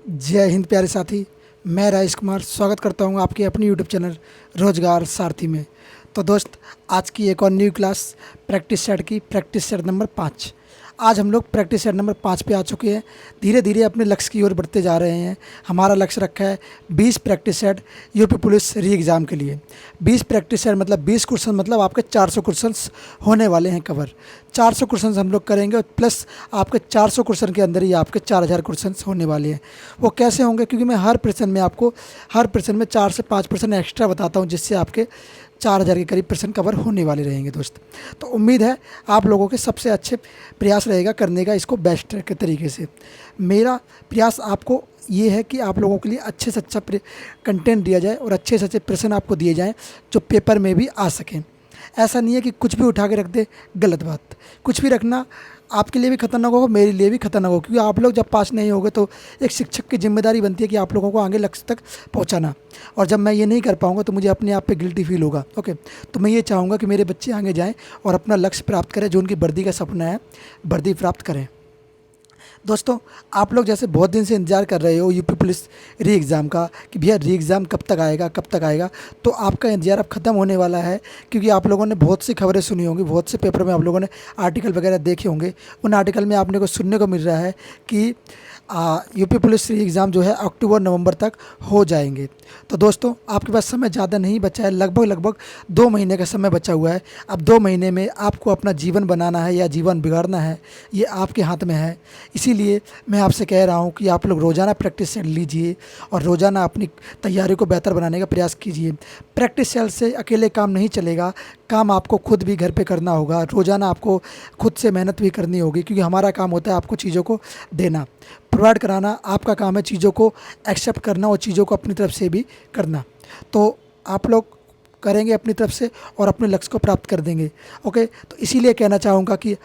जय हिंद प्यारे साथी। मैं राजेश कुमार स्वागत करता हूं आपके अपनी यूट्यूब चैनल रोजगार सारथी में। तो दोस्त, आज की एक और न्यू क्लास प्रैक्टिस सेट की प्रैक्टिस सेट नंबर 5। आज हम लोग प्रैक्टिस सेट नंबर 5 पे आ चुके हैं। धीरे धीरे अपने लक्ष्य की ओर बढ़ते जा रहे हैं। हमारा लक्ष्य रखा है 20 प्रैक्टिस सेट यूपी पुलिस री एग्ज़ाम के लिए। 20 प्रैक्टिस सेट मतलब 20 क्वेश्चन, मतलब आपके 400 क्वेश्चंस होने वाले हैं कवर। 400 क्वेश्चंस हम लोग करेंगे और प्लस आपके 400 क्वेश्चन के अंदर ही आपके 4000 क्वेश्चंस होने वाले हैं। वो कैसे होंगे? क्योंकि मैं हर प्रश्न में 4 से 5% एक्स्ट्रा बताता हूँ, जिससे आपके 4000 के करीब प्रश्न कवर होने वाले रहेंगे दोस्त। तो उम्मीद है आप लोगों के सबसे अच्छे प्रयास रहेगा करने का इसको बेस्ट के तरीके से। मेरा प्रयास आपको ये है कि आप लोगों के लिए अच्छे से अच्छा कंटेंट दिया जाए और अच्छे से अच्छे प्रश्न आपको दिए जाएं जो पेपर में भी आ सकें। ऐसा नहीं है कि कुछ भी उठा के रख दे, गलत बात। कुछ भी रखना आपके लिए भी खतरनाक होगा, मेरे लिए भी खतरनाक होगा, क्योंकि आप लोग जब पास नहीं होगे तो एक शिक्षक की जिम्मेदारी बनती है कि आप लोगों को आगे लक्ष्य तक पहुंचाना। और जब मैं ये नहीं कर पाऊंगा तो मुझे अपने आप पे गिल्टी फील होगा। ओके, तो मैं ये चाहूँगा कि मेरे बच्चे आगे जाएं और अपना लक्ष्य प्राप्त करें, जो उनकी वर्दी का सपना है वर्दी प्राप्त करें। दोस्तों, आप लोग जैसे बहुत दिन से इंतज़ार कर रहे हो यूपी पुलिस री एग्ज़ाम का कि भैया री एग्ज़ाम कब तक आएगा, कब तक आएगा। तो आपका इंतज़ार अब ख़त्म होने वाला है, क्योंकि आप लोगों ने बहुत सी खबरें सुनी होंगी, बहुत से पेपर में आप लोगों ने आर्टिकल वगैरह देखे होंगे। उन आर्टिकल में आपने को सुनने को मिल रहा है कि यूपी पुलिस री एग्ज़ाम जो है अक्टूबर नवंबर तक हो जाएंगे। तो दोस्तों, आपके पास समय ज़्यादा नहीं बचा है, लगभग 2 महीने का समय बचा हुआ है। अब 2 महीने में आपको अपना जीवन बनाना है या जीवन बिगाड़ना है, ये आपके हाथ में है। इसीलिए मैं आपसे कह रहा हूँ कि आप लोग रोज़ाना प्रैक्टिस सेट लीजिए और रोज़ाना अपनी तैयारी को बेहतर बनाने का प्रयास कीजिए। प्रैक्टिस सेट से अकेले काम नहीं चलेगा, काम आपको खुद भी घर पे करना होगा। रोज़ाना आपको खुद से मेहनत भी करनी होगी, क्योंकि हमारा काम होता है आपको चीज़ों को देना, प्रोवाइड कराना। आपका काम है चीज़ों को एक्सेप्ट करना और चीज़ों को अपनी तरफ से भी करना। तो आप लोग करेंगे अपनी तरफ से और अपने लक्ष्य को प्राप्त कर देंगे। ओके, तो इसीलिए कहना चाहूँगा कि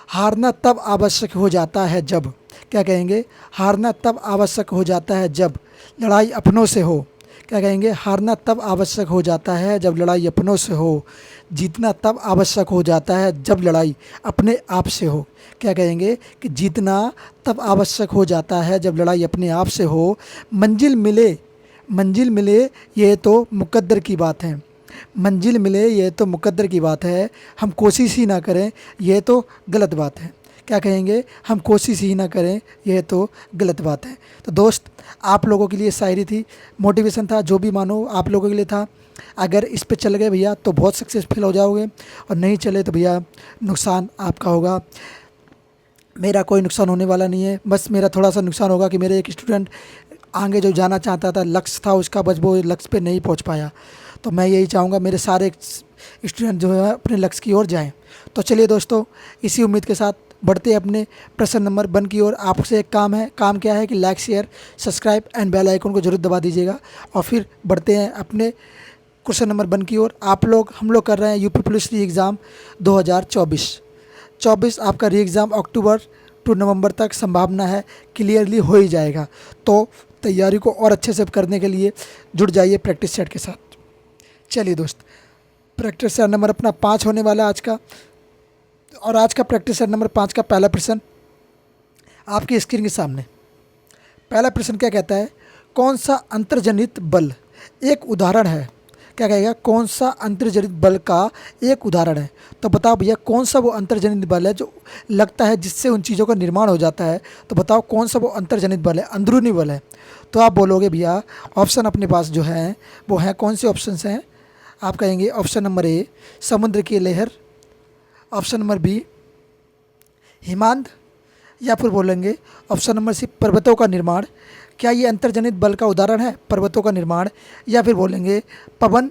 हारना तब आवश्यक हो जाता है जब, क्या कहेंगे, हारना तब आवश्यक हो जाता है जब लड़ाई अपनों से हो। क्या कहेंगे, हारना तब आवश्यक हो जाता है जब लड़ाई अपनों से हो। जीतना तब आवश्यक हो जाता है जब लड़ाई अपने आप से हो। क्या कहेंगे कि जीतना तब आवश्यक हो जाता है जब लड़ाई अपने आप से हो। मंजिल मिले ये तो मुकद्दर की बात है। मंजिल मिले ये तो मुकद्दर की बात है, हम कोशिश ही ना करें ये तो गलत बात है। क्या कहेंगे, हम कोशिश ही ना करें ये तो गलत बात है। तो दोस्त, आप लोगों के लिए शायरी थी, मोटिवेशन था, जो भी मानो आप लोगों के लिए था। अगर इस पे चल गए भैया तो बहुत सक्सेसफुल हो जाओगे, और नहीं चले तो भैया नुकसान आपका होगा। मेरा कोई नुकसान होने वाला नहीं है, बस मेरा थोड़ा सा नुकसान होगा कि मेरे एक स्टूडेंट आगे जो जाना चाहता था, लक्ष्य था उसका, बस वो लक्ष्य पे नहीं पहुंच पाया। तो मैं यही चाहूँगा मेरे सारे स्टूडेंट जो है अपने लक्ष्य की ओर जाएं। तो चलिए दोस्तों, इसी उम्मीद के साथ बढ़ते अपने प्रश्न नंबर 1 की ओर। आपसे एक काम क्या है कि like, share, subscribe and bell icon को जरूर दबा दीजिएगा। और फिर बढ़ते हैं अपने क्वेश्चन नंबर 1 की ओर। हम लोग कर रहे हैं यूपी पुलिस री एग्ज़ाम 2024। आपका री एग्ज़ाम अक्टूबर टू नवंबर तक संभावना है क्लियरली हो ही जाएगा। तो तैयारी को और अच्छे से करने के लिए जुड़ जाइए प्रैक्टिस सेट के साथ। चलिए दोस्त, प्रैक्टिस सेट नंबर अपना 5 होने वाला है आज का। और आज का प्रैक्टिस सेट नंबर 5 का पहला प्रश्न आपकी स्क्रीन के सामने। पहला प्रश्न क्या कहता है, कौन सा अंतर्जनित बल एक उदाहरण है। क्या कहेगा, कौन सा अंतर्जनित बल का एक उदाहरण है। तो बताओ भैया, कौन सा वो अंतर्जनित बल है जो लगता है जिससे उन चीज़ों का निर्माण हो जाता है। तो बताओ कौन सा वो अंतर्जनित बल है, अंदरूनी बल है। तो आप बोलोगे भैया ऑप्शन अपने पास जो है वो हैं, कौन से ऑप्शन हैं। आप कहेंगे ऑप्शन नंबर ए समुद्र की लहर, ऑप्शन नंबर बी हिमांद, या फिर बोलेंगे ऑप्शन नंबर सी पर्वतों का निर्माण। क्या ये अंतर्जनित बल का उदाहरण है, पर्वतों का निर्माण। या फिर बोलेंगे पवन,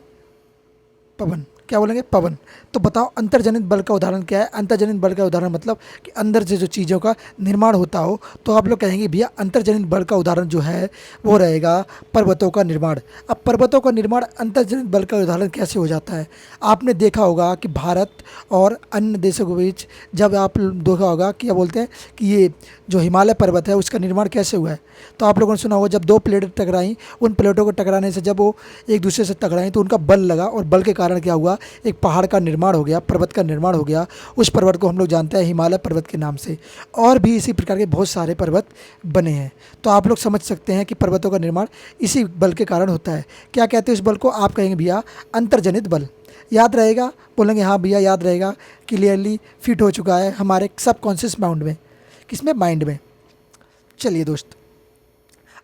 क्या बोलेंगे, पवन। तो बताओ अंतर्जनित बल का उदाहरण क्या है। अंतर्जनित बल का उदाहरण मतलब कि अंदर से जो चीज़ों का निर्माण होता हो। तो आप लोग कहेंगे भैया अंतर्जनित बल का उदाहरण जो है वो रहेगा पर्वतों का निर्माण। अब पर्वतों का निर्माण अंतर्जनित बल का उदाहरण कैसे हो जाता है। आपने देखा होगा कि भारत और अन्य देशों के बीच जब आप देखा होगा क्या बोलते हैं कि ये जो हिमालय पर्वत है उसका निर्माण कैसे हुआ है। तो आप लोगों ने सुना होगा जब 2 प्लेटें टकराई, उन प्लेटों को टकराने से जब वो एक दूसरे से टकराई तो उनका बल लगा, और बल के कारण क्या हुआ हुआ एक पहाड़ का निर्माण हो गया, पर्वत का निर्माण हो गया। उस पर्वत को हम लोग जानते हैं हिमालय पर्वत के नाम से। और भी इसी प्रकार के बहुत सारे पर्वत बने हैं। तो आप लोग समझ सकते हैं कि पर्वतों का निर्माण इसी बल के कारण होता है। क्या कहते हैं इस बल को? आप कहेंगे भैया अंतर्जनित बल। याद रहेगा? बोलेंगे हाँ भैया याद रहेगा, क्लियरली फिट हो चुका है हमारे सबकॉन्शियस माइंड में। किसमें? माइंड में। चलिए दोस्त,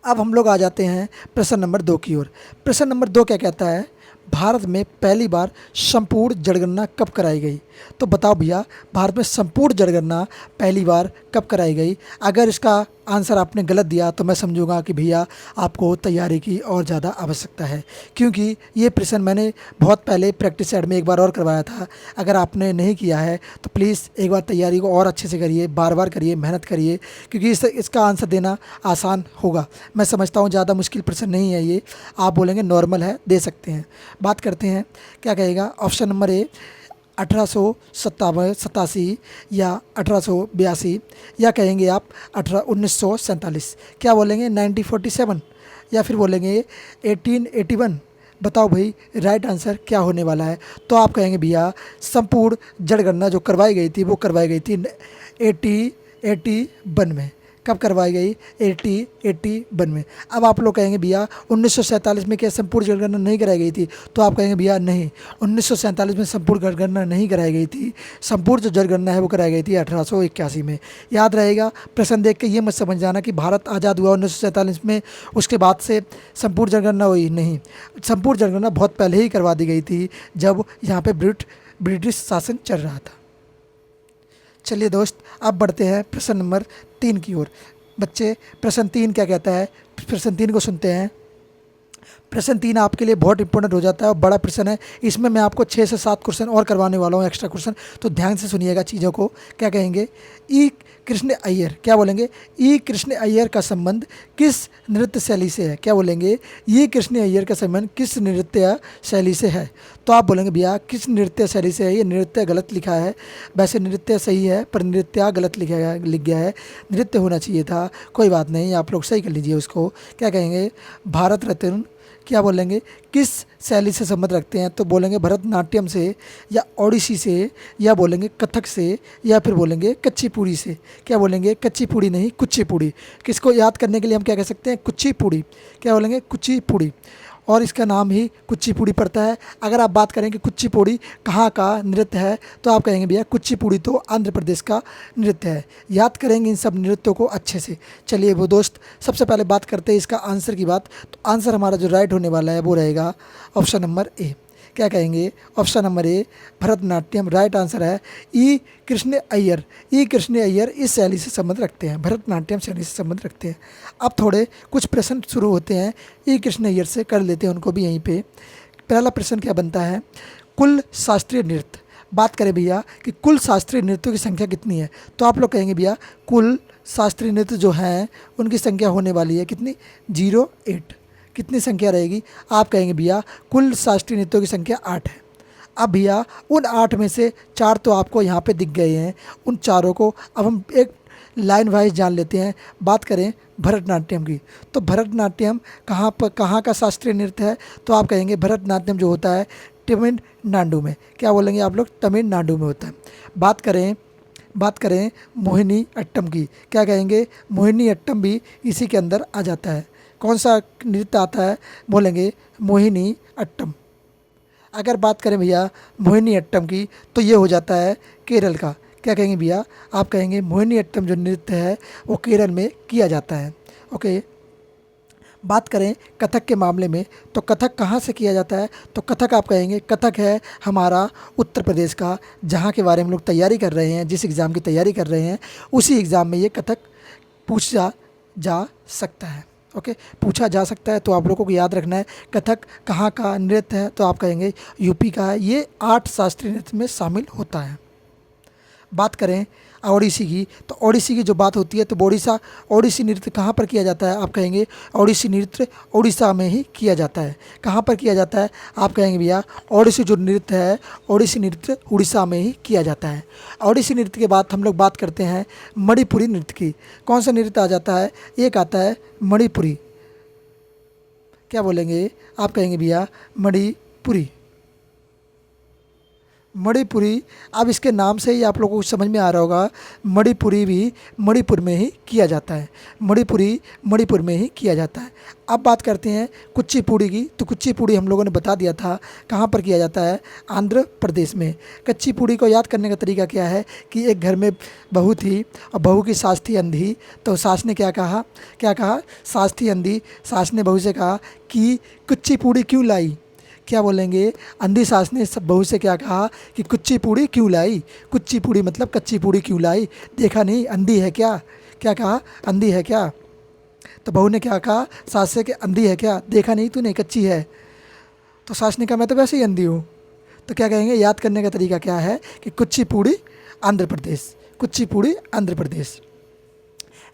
अब हम लोग आ जाते हैं प्रश्न नंबर 2 की ओर। प्रश्न नंबर 2 क्या कहता है? भारत में पहली बार संपूर्ण जनगणना कब कराई गई? तो बताओ भैया, भारत में संपूर्ण जनगणना पहली बार कब कराई गई? अगर इसका आंसर आपने गलत दिया तो मैं समझूंगा कि भैया आपको तैयारी की और ज़्यादा आवश्यकता है, क्योंकि ये प्रश्न मैंने बहुत पहले प्रैक्टिस सेट में एक बार और करवाया था। अगर आपने नहीं किया है तो प्लीज़ एक बार तैयारी को और अच्छे से करिए, बार बार करिए, मेहनत करिए, क्योंकि इसका आंसर देना आसान होगा। मैं समझता हूँ ज़्यादा मुश्किल प्रश्न नहीं है ये, आप बोलेंगे नॉर्मल है, दे सकते हैं। बात करते हैं, क्या कहेगा? ऑप्शन नंबर ए 1887 या 1882, या कहेंगे आप 1947। क्या बोलेंगे? 1947 या फिर बोलेंगे 1881? बताओ भाई राइट आंसर क्या होने वाला है? तो आप कहेंगे भैया संपूर्ण जनगणना जो करवाई गई थी वो करवाई गई थी 1881 में। कब करवाई गई? 1881 में। अब आप लोग कहेंगे भैया 1947 में क्या संपूर्ण जनगणना नहीं कराई गई थी? तो आप कहेंगे भैया नहीं, 1947 में संपूर्ण जनगणना नहीं कराई गई थी। संपूर्ण जो जनगणना है वो कराई गई थी 1881 में। याद रहेगा? प्रश्न देख के ये मत समझ जाना कि भारत आज़ाद हुआ 1947 में, उसके बाद से संपूर्ण जनगणना हुई। नहीं, संपूर्ण जनगणना बहुत पहले ही करवा दी गई थी, जब यहाँ पे ब्रिटिश शासन चल रहा था। चलिए दोस्त, अब बढ़ते हैं प्रश्न नंबर 3 की ओर। बच्चे, प्रश्न 3 क्या कहता है? प्रश्न 3 को सुनते हैं। प्रश्न 3 आपके लिए बहुत इंपॉर्टेंट हो जाता है और बड़ा प्रश्न है। इसमें मैं आपको 6 से 7 क्वेश्चन और करवाने वाला हूँ, एक्स्ट्रा क्वेश्चन, तो ध्यान से सुनिएगा चीज़ों को। क्या कहेंगे? ई कृष्ण अय्यर, क्या बोलेंगे? ई कृष्ण अय्यर का संबंध किस नृत्य शैली से है? क्या बोलेंगे? ई कृष्ण अय्यर का संबंध किस नृत्य शैली से है? तो आप बोलेंगे भैया किस नृत्य शैली से है? ये नृत्य गलत लिखा है, वैसे नृत्य सही है पर नृत्य गलत लिख गया है, नृत्य होना चाहिए था। कोई बात नहीं, आप लोग सही कर लीजिए उसको। क्या कहेंगे? भारत रत्न क्या बोलेंगे? किस शैली से संबंध रखते हैं? तो बोलेंगे भरतनाट्यम से, या ओडिसी से, या बोलेंगे कथक से, या फिर बोलेंगे कुचिपुड़ी से। क्या बोलेंगे? कुचिपुड़ी नहीं, कुचिपुड़ी। किसको याद करने के लिए हम क्या कह सकते हैं? कुचिपुड़ी। क्या बोलेंगे? कुचिपुड़ी। और इसका नाम ही कुचिपुड़ी पड़ता है। अगर आप बात करें कि कुचिपुड़ी कहाँ का नृत्य है, तो आप कहेंगे भैया कुचिपुड़ी तो आंध्र प्रदेश का नृत्य है। याद करेंगे इन सब नृत्यों को अच्छे से। चलिए वो दोस्त, सबसे पहले बात करते हैं इसका आंसर की बात। तो आंसर हमारा जो राइट होने वाला है वो रहेगा ऑप्शन नंबर ए। क्या कहेंगे? ऑप्शन नंबर ए भरतनाट्यम राइट आंसर है। ई कृष्ण अय्यर, ई कृष्ण अय्यर इस शैली से संबंध रखते हैं, भरतनाट्यम शैली से संबंध रखते हैं। अब थोड़े कुछ प्रश्न शुरू होते हैं ई कृष्ण अय्यर से, कर लेते हैं उनको भी यहीं पे। पहला प्रश्न क्या बनता है? कुल शास्त्रीय नृत्य। बात करें भैया कि कुल शास्त्रीय नृत्यों की संख्या कितनी है, तो आप लोग कहेंगे भैया कुल शास्त्रीय नृत्य जो हैं उनकी संख्या होने वाली है कितनी? 08। कितनी संख्या रहेगी? आप कहेंगे भैया कुल शास्त्रीय नृत्यों की संख्या 8 है। अब भैया उन 8 में से 4 तो आपको यहाँ पे दिख गए हैं, उन चारों को अब हम एक लाइन वाइज जान लेते हैं। बात करें भरतनाट्यम की, तो भरतनाट्यम कहाँ का शास्त्रीय नृत्य है? तो आप कहेंगे भरतनाट्यम जो होता है तमिलनाडु में। क्या बोलेंगे आप लोग? तमिलनाडु में होता है। बात करें मोहिनी अट्टम की, क्या कहेंगे? मोहिनी अट्टम भी इसी के अंदर आ जाता है। कौन सा नृत्य आता है? बोलेंगे मोहिनी अट्टम। अगर बात करें भैया मोहिनी अट्टम की, तो ये हो जाता है केरल का। क्या कहेंगे भैया? आप कहेंगे मोहिनी अट्टम जो नृत्य है वो केरल में किया जाता है। ओके। बात करें कथक के मामले में, तो कथक कहाँ से किया जाता है? तो कथक आप कहेंगे कथक है हमारा उत्तर प्रदेश का, जहाँ के बारे में लोग तैयारी कर रहे हैं, जिस एग्ज़ाम की तैयारी कर रहे हैं उसी एग्ज़ाम में ये कथक पूछा जा सकता है। ओके, पूछा जा सकता है। तो आप लोगों को याद रखना है कथक कहाँ का नृत्य है, तो आप कहेंगे यूपी का है। ये 8 शास्त्रीय नृत्य में शामिल होता है। बात करें ओडिसी की, तो ओडिसी की जो बात होती है तो ओडिसी नृत्य कहाँ पर किया जाता है? आप कहेंगे ओडिसी नृत्य उड़ीसा में ही किया जाता है। कहाँ पर किया जाता है? आप कहेंगे भैया ओडिसी जो नृत्य है ओडिसी नृत्य उड़ीसा में ही किया जाता है। ओडिसी नृत्य के बाद हम लोग बात करते हैं मणिपुरी नृत्य की। कौन सा नृत्य आ जाता है? एक आता है मणिपुरी। क्या बोलेंगे? आप कहेंगे भैया मणिपुरी। मणिपुरी। अब इसके नाम से ही आप लोगों को समझ में आ रहा होगा, मणिपुरी भी मणिपुर में ही किया जाता है, मणिपुरी मणिपुर में ही किया जाता है। अब बात करते हैं कुचिपुड़ी की। तो कुचिपुड़ी हम लोगों ने बता दिया था कहाँ पर किया जाता है, आंध्र प्रदेश में। कुचिपुड़ी को याद करने का तरीका क्या है कि एक घर में बहू थी और बहू की सास थी अंधी। तो सास ने क्या कहा, सास थी अंधी, सास ने बहू से कहा कि कुचिपुड़ी क्यों लाई। क्या बोलेंगे, अंधी सास ने सब बहू से क्या कहा कि कुच्ची पूड़ी क्यों लाई। कुच्ची पूड़ी मतलब कच्ची पूड़ी क्यों लाई, देखा नहीं अंधी है क्या। क्या कहा, अंधी है क्या। तो बहू ने क्या कहा सास से कि अंधी है क्या, देखा नहीं तूने कच्ची है। तो सास ने कहा मैं तो वैसे ही अंधी हूँ। तो क्या कहेंगे, याद करने का तरीका क्या है कि कुच्ची पूड़ी आंध्र प्रदेश, कुच्ची पूड़ी आंध्र प्रदेश।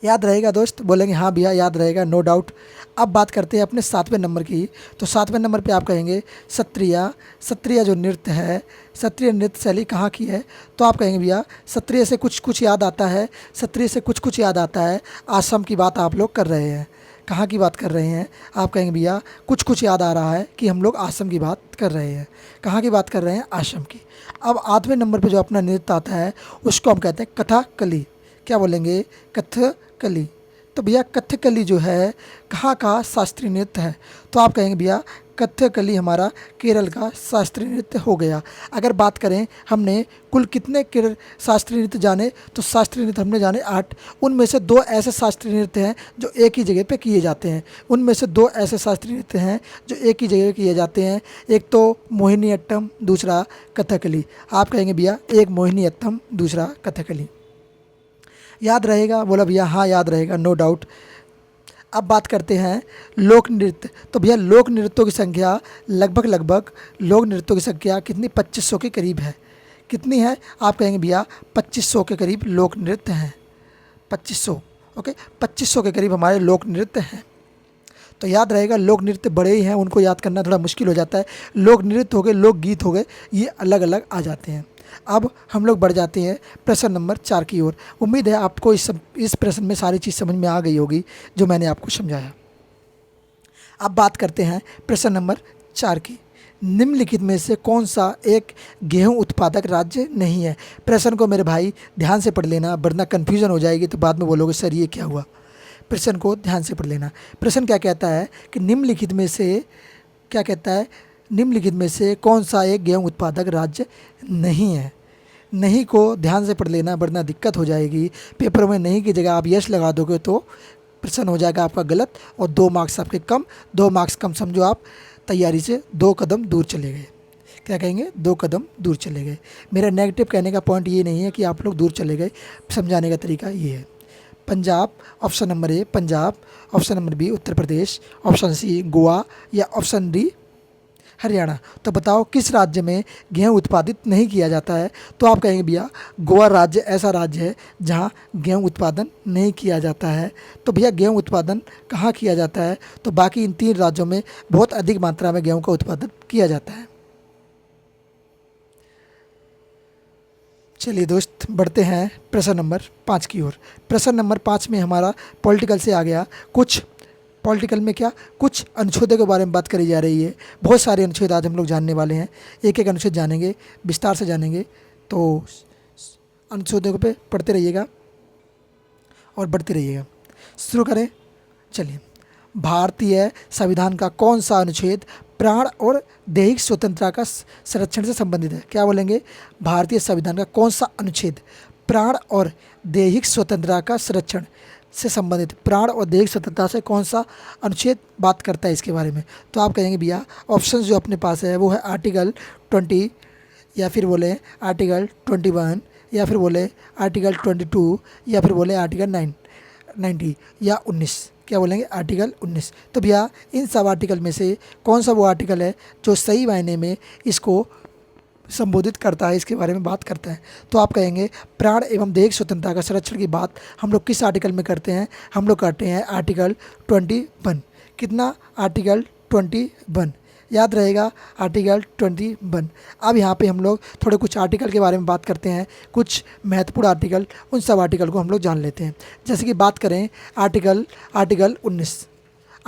याद रहेगा दोस्त, बोलेंगे हाँ भैया याद रहेगा, नो डाउट। अब बात करते हैं अपने 7वें नंबर की। तो 7वें नंबर पे आप कहेंगे सत्रिया। सत्रिया जो नृत्य है, सत्रिय नृत्य शैली कहाँ की है। तो आप कहेंगे भैया सत्रिय से कुछ कुछ याद आता है, सत्रिय से कुछ कुछ याद आता है, आसाम की बात आप लोग कर रहे हैं। कहाँ की बात कर रहे हैं, आप कहेंगे भैया कुछ कुछ याद आ रहा है कि हम लोग आसाम की बात कर रहे हैं। कहाँ की बात कर रहे हैं, आसाम की। अब 8वें नंबर पे जो अपना नृत्य आता है उसको हम कहते हैं कथकली। क्या बोलेंगे, कथकली। तो भैया कथकली जो है कहाँ का शास्त्रीय नृत्य है। तो आप कहेंगे भैया कथकली हमारा केरल का शास्त्रीय नृत्य हो गया। अगर बात करें हमने कुल कितने केरल शास्त्रीय नृत्य जाने, तो शास्त्रीय नृत्य हमने जाने 8। उनमें से 2 ऐसे शास्त्रीय नृत्य हैं जो एक ही जगह पे किए जाते हैं। उनमें से 2 ऐसे शास्त्रीय नृत्य हैं जो एक ही जगह किए जाते हैं। एक तो मोहिनीअट्टम, दूसरा कथकली। आप कहेंगे भैया एक मोहिनीअट्टम, दूसरा कथकली। याद रहेगा, बोला भैया हाँ याद रहेगा, नो डाउट। अब बात करते हैं लोक नृत्य। तो भैया लोक नृत्यों की संख्या लगभग लोक नृत्यों की संख्या कितनी, 2500 के करीब है। कितनी है, आप कहेंगे भैया 2500 के करीब लोक नृत्य हैं। 2500, ओके, 2500 के करीब हमारे लोक नृत्य हैं। तो याद रहेगा लोक नृत्य बड़े ही हैं, उनको याद करना थोड़ा मुश्किल हो जाता है। लोक नृत्य हो गए, लोक गीत हो गए, ये अलग अलग आ जाते हैं। अब हम लोग बढ़ जाते हैं प्रश्न नंबर 4 की ओर। उम्मीद है आपको इस प्रश्न में सारी चीज़ समझ में आ गई होगी जो मैंने आपको समझाया। अब बात करते हैं प्रश्न नंबर 4 की। निम्नलिखित में से कौन सा एक गेहूं उत्पादक राज्य नहीं है। प्रश्न को मेरे भाई ध्यान से पढ़ लेना, वरना कन्फ्यूजन हो जाएगी तो बाद में बोलोगे सर ये क्या हुआ। प्रश्न को ध्यान से पढ़ लेना। प्रश्न क्या कहता है कि निम्नलिखित में से, क्या कहता है, निम्नलिखित में से कौन सा एक गेहूं उत्पादक राज्य नहीं है। नहीं को ध्यान से पढ़ लेना वरना दिक्कत हो जाएगी। पेपर में नहीं की जगह आप यस लगा दोगे तो प्रश्न हो जाएगा आपका गलत और 2 मार्क्स आपके कम। 2 मार्क्स कम समझो आप तैयारी से 2 कदम दूर चले गए। क्या कहेंगे, 2 कदम दूर चले गए। मेरा नेगेटिव कहने का पॉइंट ये नहीं है कि आप लोग दूर चले गए, समझाने का तरीका ये है। Punjab option number A Punjab, option number B Uttar Pradesh, option C Goa या ऑप्शन डी हरियाणा। तो बताओ किस राज्य में गेहूं उत्पादित नहीं किया जाता है। तो आप कहेंगे भैया गोवा राज्य ऐसा राज्य है जहां गेहूं उत्पादन नहीं किया जाता है। तो भैया गेहूं उत्पादन कहाँ किया जाता है, तो बाकी इन 3 राज्यों में बहुत अधिक मात्रा में गेहूं का उत्पादन किया जाता है। चलिए दोस्त बढ़ते हैं प्रश्न नंबर 5 की ओर। प्रश्न नंबर 5 में हमारा पॉलिटिकल से आ गया। कुछ पॉलिटिकल में क्या, कुछ अनुच्छेदों के बारे में बात करी जा रही है। बहुत सारे अनुच्छेद आज हम लोग जानने वाले हैं, एक एक अनुच्छेद जानेंगे, विस्तार से जानेंगे। तो अनुच्छेदों पे पढ़ते रहिएगा और बढ़ते रहिएगा। शुरू करें, चलिए। भारतीय संविधान का कौन सा अनुच्छेद प्राण और दैहिक स्वतंत्रता का संरक्षण से संबंधित है। क्या बोलेंगे, भारतीय संविधान का कौन सा अनुच्छेद प्राण और दैहिक स्वतंत्रता का संरक्षण से संबंधित, प्राण और दैहिक स्वतंत्रता से कौन सा अनुच्छेद बात करता है इसके बारे में। तो आप कहेंगे भैया ऑप्शंस जो अपने पास है वो है आर्टिकल 20 या फिर बोले आर्टिकल 21 या फिर बोले आर्टिकल 22 या फिर बोले आर्टिकल 90 या 19। क्या बोलेंगे, आर्टिकल 19। तो भैया इन सब आर्टिकल में से कौन सा वो आर्टिकल है जो सही मायने में इसको संबोधित करता है, इसके बारे में बात करता है। तो आप कहेंगे प्राण एवं दैहिक स्वतंत्रता का संरक्षण की बात हम लोग किस आर्टिकल में करते हैं, हम लोग करते हैं आर्टिकल 21। कितना, आर्टिकल 21। याद रहेगा आर्टिकल 21। अब यहाँ पे हम लोग थोड़े कुछ आर्टिकल के बारे में बात करते हैं, कुछ महत्वपूर्ण आर्टिकल, उन सब आर्टिकल को हम लोग जान लेते हैं। जैसे कि बात करें आर्टिकल 19।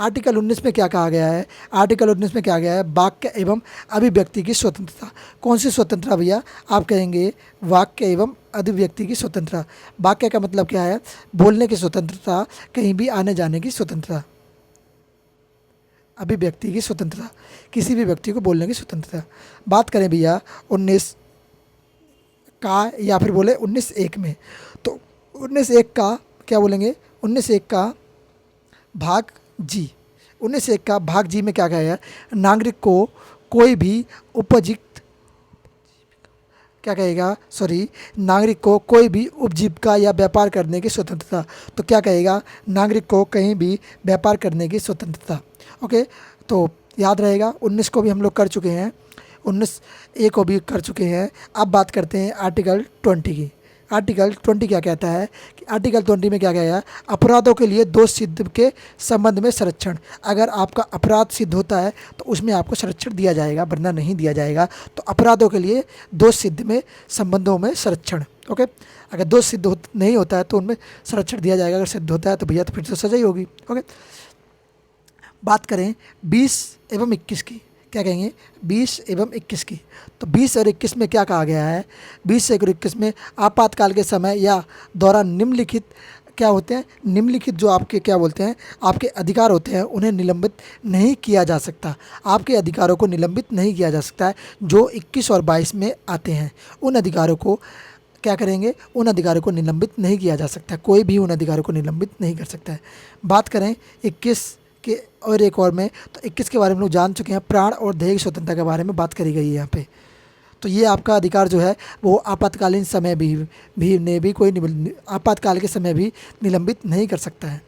आर्टिकल 19 में क्या कहा गया है? आर्टिकल 19 में क्या गया है? वाक्य एवं अभिव्यक्ति की स्वतंत्रता। कौन सी स्वतंत्रता भैया? आप कहेंगे वाक्य एवं अभिव्यक्ति की स्वतंत्रता। वाक्य का मतलब क्या है? बोलने की स्वतंत्रता, कहीं भी आने जाने की स्वतंत्रता। अभिव्यक्ति की स्वतंत्रता, किसी भी व्यक्ति को बोलने की स्वतंत्रता। बात करें भैया 19 का या फिर बोले 19(1) में, तो 19(1) का क्या बोलेंगे? 19(1) का भाग जी। 19(1) का भाग जी में क्या कहा है? नागरिक को कोई भी उपयुक्त, क्या कहेगा? सॉरी, नागरिक को कोई भी उपजीविका या व्यापार करने की स्वतंत्रता। तो क्या कहेगा? नागरिक को कहीं भी व्यापार करने की स्वतंत्रता। ओके, तो याद रहेगा 19 को भी हम लोग कर चुके हैं, 19(a) को भी कर चुके हैं। अब बात करते हैं आर्टिकल 20 की। आर्टिकल 20 क्या कहता है कि आर्टिकल 20 में क्या गया है? अपराधों के लिए दोष सिद्ध के संबंध में संरक्षण। अगर आपका अपराध सिद्ध होता है तो उसमें आपको संरक्षण दिया जाएगा, वरना नहीं दिया जाएगा। तो अपराधों के लिए दोष सिद्ध में संबंधों में संरक्षण। ओके, अगर दोष सिद्ध नहीं होता है तो उनमें संरक्षण दिया जाएगा, अगर सिद्ध होता है तो भैया तो फिर तो सजा ही होगी। ओके, बात करें 20 एवं 21 की। क्या कहेंगे? 20 एवं 21 की। तो 20 और 21 में क्या कहा गया है? 20 और 21 में आपातकाल के समय या दौरान निम्नलिखित क्या होते हैं? निम्नलिखित जो आपके क्या बोलते हैं, आपके अधिकार होते हैं, उन्हें निलंबित नहीं किया जा सकता। आपके अधिकारों को निलंबित नहीं किया जा सकता है जो 21 और 22 में आते हैं। उन अधिकारों को क्या करेंगे? उन अधिकारों को निलंबित नहीं किया जा सकता। कोई भी उन अधिकारों को निलंबित नहीं कर सकता है। बात करें 21 के और एक और में, तो 21 के बारे में लोग जान चुके हैं। प्राण और देह की स्वतंत्रता के बारे में बात करी गई है यहाँ पे। तो ये आपका अधिकार जो है वो आपातकालीन समय भी कोई आपातकाल के समय भी निलंबित नहीं कर सकता है।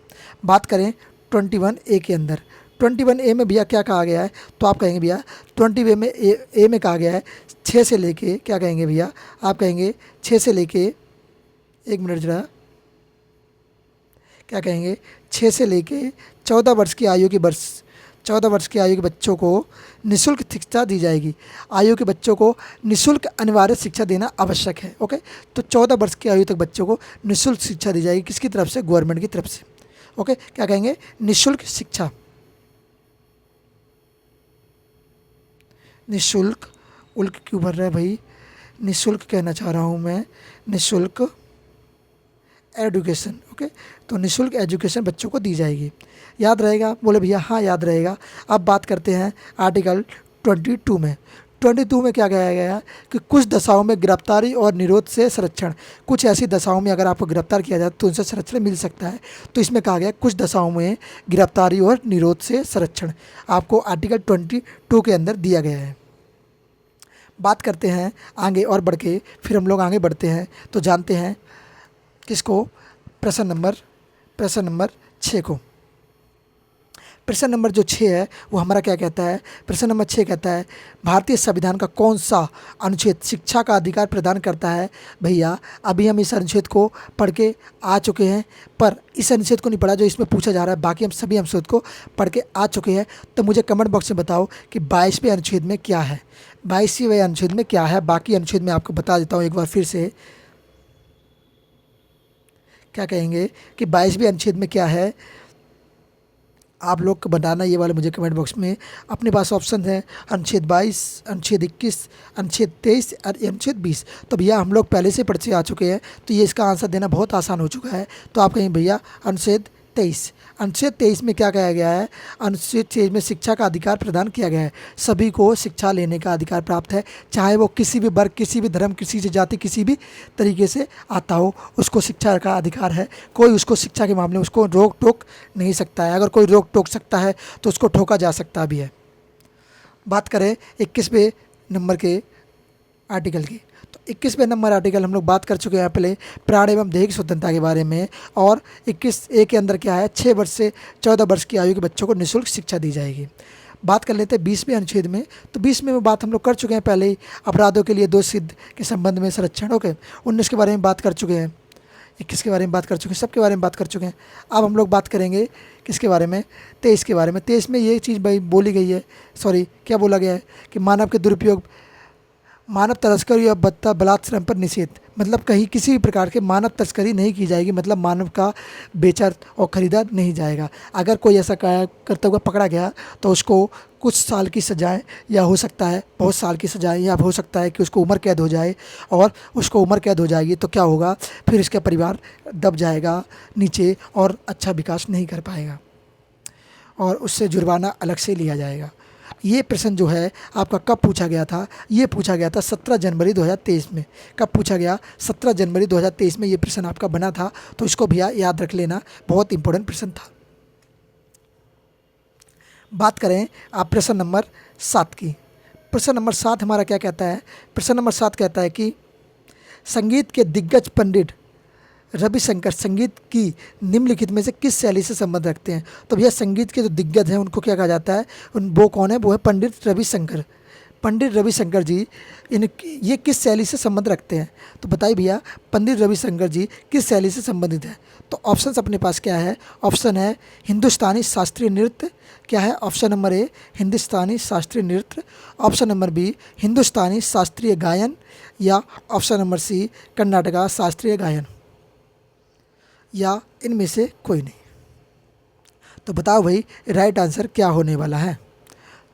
बात करें 21(a) के अंदर, 21(a) में भैया क्या कहा गया है? तो आप कहेंगे भैया 20 में ए में कहा गया है 6 से लेके, क्या कहेंगे भैया? आप कहेंगे 6 से लेके, एक मिनट जरा, क्या कहेंगे? 6 से लेके 14 वर्ष की आयु के 14 वर्ष की आयु के बच्चों को निःशुल्क शिक्षा दी जाएगी। आयु के बच्चों को निःशुल्क अनिवार्य शिक्षा देना आवश्यक है। ओके, तो 14 वर्ष की आयु तक बच्चों को निःशुल्क शिक्षा दी जाएगी। किसकी तरफ से? गवर्नमेंट की तरफ से। ओके, क्या कहेंगे? निःशुल्क शिक्षा। निःशुल्क, उल्क क्यों भर रहा है भाई? निःशुल्क कहना चाह रहा हूँ मैं, निःशुल्क एजुकेशन। ओके, तो निःशुल्क एजुकेशन बच्चों को दी जाएगी। याद रहेगा? बोले भैया हाँ याद रहेगा। अब बात करते हैं आर्टिकल 22 में। 22 में क्या कहा गया है कि कुछ दशाओं में गिरफ्तारी और निरोध से संरक्षण। कुछ ऐसी दशाओं में अगर आपको गिरफ्तार किया जाए तो उनसे संरक्षण मिल सकता है। तो इसमें कहा गया कुछ दशाओं में गिरफ्तारी और निरोध से संरक्षण आपको आर्टिकल 22 के अंदर दिया गया है। बात करते हैं आगे और बढ़ के, फिर हम लोग आगे बढ़ते हैं तो जानते हैं किसको? प्रश्न नंबर 6 को। प्रश्न नंबर जो 6 है वो हमारा क्या कहता है? प्रश्न नंबर 6 कहता है भारतीय संविधान का कौन सा अनुच्छेद शिक्षा का अधिकार प्रदान करता है? भैया अभी हम इस अनुच्छेद को पढ़ के आ चुके हैं, पर इस अनुच्छेद को नहीं पढ़ा जो इसमें पूछा जा रहा है। बाकी हम सभी अनुच्छेद को पढ़ के आ चुके हैं। तो मुझे कमेंट बॉक्स में बताओ कि 22वें अनुच्छेद में क्या है, 22वें अनुच्छेद में क्या है। बाकी अनुच्छेद में आपको बता देता हूँ एक बार फिर से। क्या कहेंगे कि 22वें अनुच्छेद में क्या है? आप लोग को बताना ये वाले मुझे कमेंट बॉक्स में। अपने पास ऑप्शन है अनुच्छेद 22, अनुच्छेद 21, अनुच्छेद 23 और अनुच्छेद 20। तो भैया हम लोग पहले से पढ़ से आ चुके हैं, तो ये इसका आंसर देना बहुत आसान हो चुका है। तो आप कहें भैया अनुच्छेद 23। अनुच्छेद 23 में क्या कहा गया है? अनुच्छेद 23 में शिक्षा का अधिकार प्रदान किया गया है। सभी को शिक्षा लेने का अधिकार प्राप्त है, चाहे वो किसी भी वर्ग, किसी भी धर्म, किसी भी जाति, किसी भी तरीके से आता हो, उसको शिक्षा का अधिकार है। कोई उसको शिक्षा के मामले में उसको रोक टोक नहीं सकता है। अगर कोई रोक टोक सकता है तो उसको ठोका जा सकता भी है। बात करें 21वें नंबर के आर्टिकल की, तो 21वें नंबर आर्टिकल हम लोग बात कर चुके हैं पहले प्राण एवं देह की स्वतंत्रता के बारे में। और 21(a) के अंदर क्या है? 6 वर्ष से 14 वर्ष की आयु के बच्चों को निःशुल्क शिक्षा दी जाएगी। बात कर लेते हैं 20वें अनुच्छेद में। तो 20 में बात हम लोग कर चुके हैं पहले ही, अपराधों के लिए दोष सिद्ध के संबंध में संरक्षण। ओके, 19 के बारे में बात कर चुके हैं, 21 के बारे में बात कर चुके हैं, सबके बारे में बात कर चुके हैं। अब हम लोग बात करेंगे किसके बारे में? 23 के बारे में। 23 में ये चीज़ भाई बोली गई है, सॉरी क्या बोला गया है कि मानव तस्करी और बलात्श्रम पर निषेध, मतलब कहीं किसी भी प्रकार के मानव तस्करी नहीं की जाएगी, मतलब मानव का बेचा और खरीदा नहीं जाएगा। अगर कोई ऐसा करता हुआ पकड़ा गया तो उसको कुछ साल की सजाएं, या हो सकता है बहुत साल की सजाएं, या हो सकता है कि उसको उम्र कैद हो जाए। और उसको उम्र कैद हो जाएगी तो क्या होगा, फिर इसका परिवार दब जाएगा नीचे और अच्छा विकास नहीं कर पाएगा, और उससे जुर्माना अलग से लिया जाएगा। ये प्रश्न जो है आपका कब पूछा गया था, ये पूछा गया था 17 जनवरी 2023 में। कब पूछा गया, 17 जनवरी 2023 में ये प्रश्न आपका बना था, तो इसको भी याद रख लेना, बहुत इंपॉर्टेंट प्रश्न था। बात करें आप प्रश्न नंबर 7 की। प्रश्न नंबर 7 हमारा क्या कहता है, प्रश्न नंबर 7 कहता है कि संगीत के दिग्गज पंडित रविशंकर संगीत की निम्नलिखित में से किस शैली से संबंध रखते हैं। तो भैया संगीत के जो दिग्गज हैं उनको क्या कहा जाता है, वो कौन है, वो है पंडित रविशंकर। पंडित रविशंकर जी ये किस शैली से संबंध रखते हैं, तो बताइए भैया पंडित रविशंकर जी किस शैली से संबंधित है। तो ऑप्शंस अपने पास क्या है, ऑप्शन है हिंदुस्तानी शास्त्रीय नृत्य, क्या है ऑप्शन नंबर ए हिंदुस्तानी शास्त्रीय नृत्य, ऑप्शन नंबर बी हिंदुस्तानी शास्त्रीय गायन, या ऑप्शन नंबर सी कर्नाटका शास्त्रीय गायन, या इनमें से कोई नहीं। तो बताओ भाई राइट आंसर क्या होने वाला है।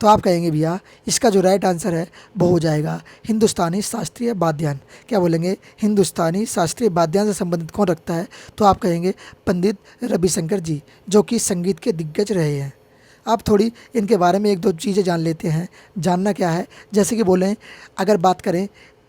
तो आप कहेंगे भैया इसका जो राइट आंसर है वो हो जाएगा हिंदुस्तानी शास्त्रीय वाद्यायन। क्या बोलेंगे, हिंदुस्तानी शास्त्रीय वाद्यायन से संबंधित कौन रखता है, तो आप कहेंगे पंडित रविशंकर जी, जो कि संगीत के दिग्गज रहे हैं। आप थोड़ी इनके बारे में एक दो चीज़ें जान लेते हैं। जानना क्या है, जैसे कि बोलें अगर बात करें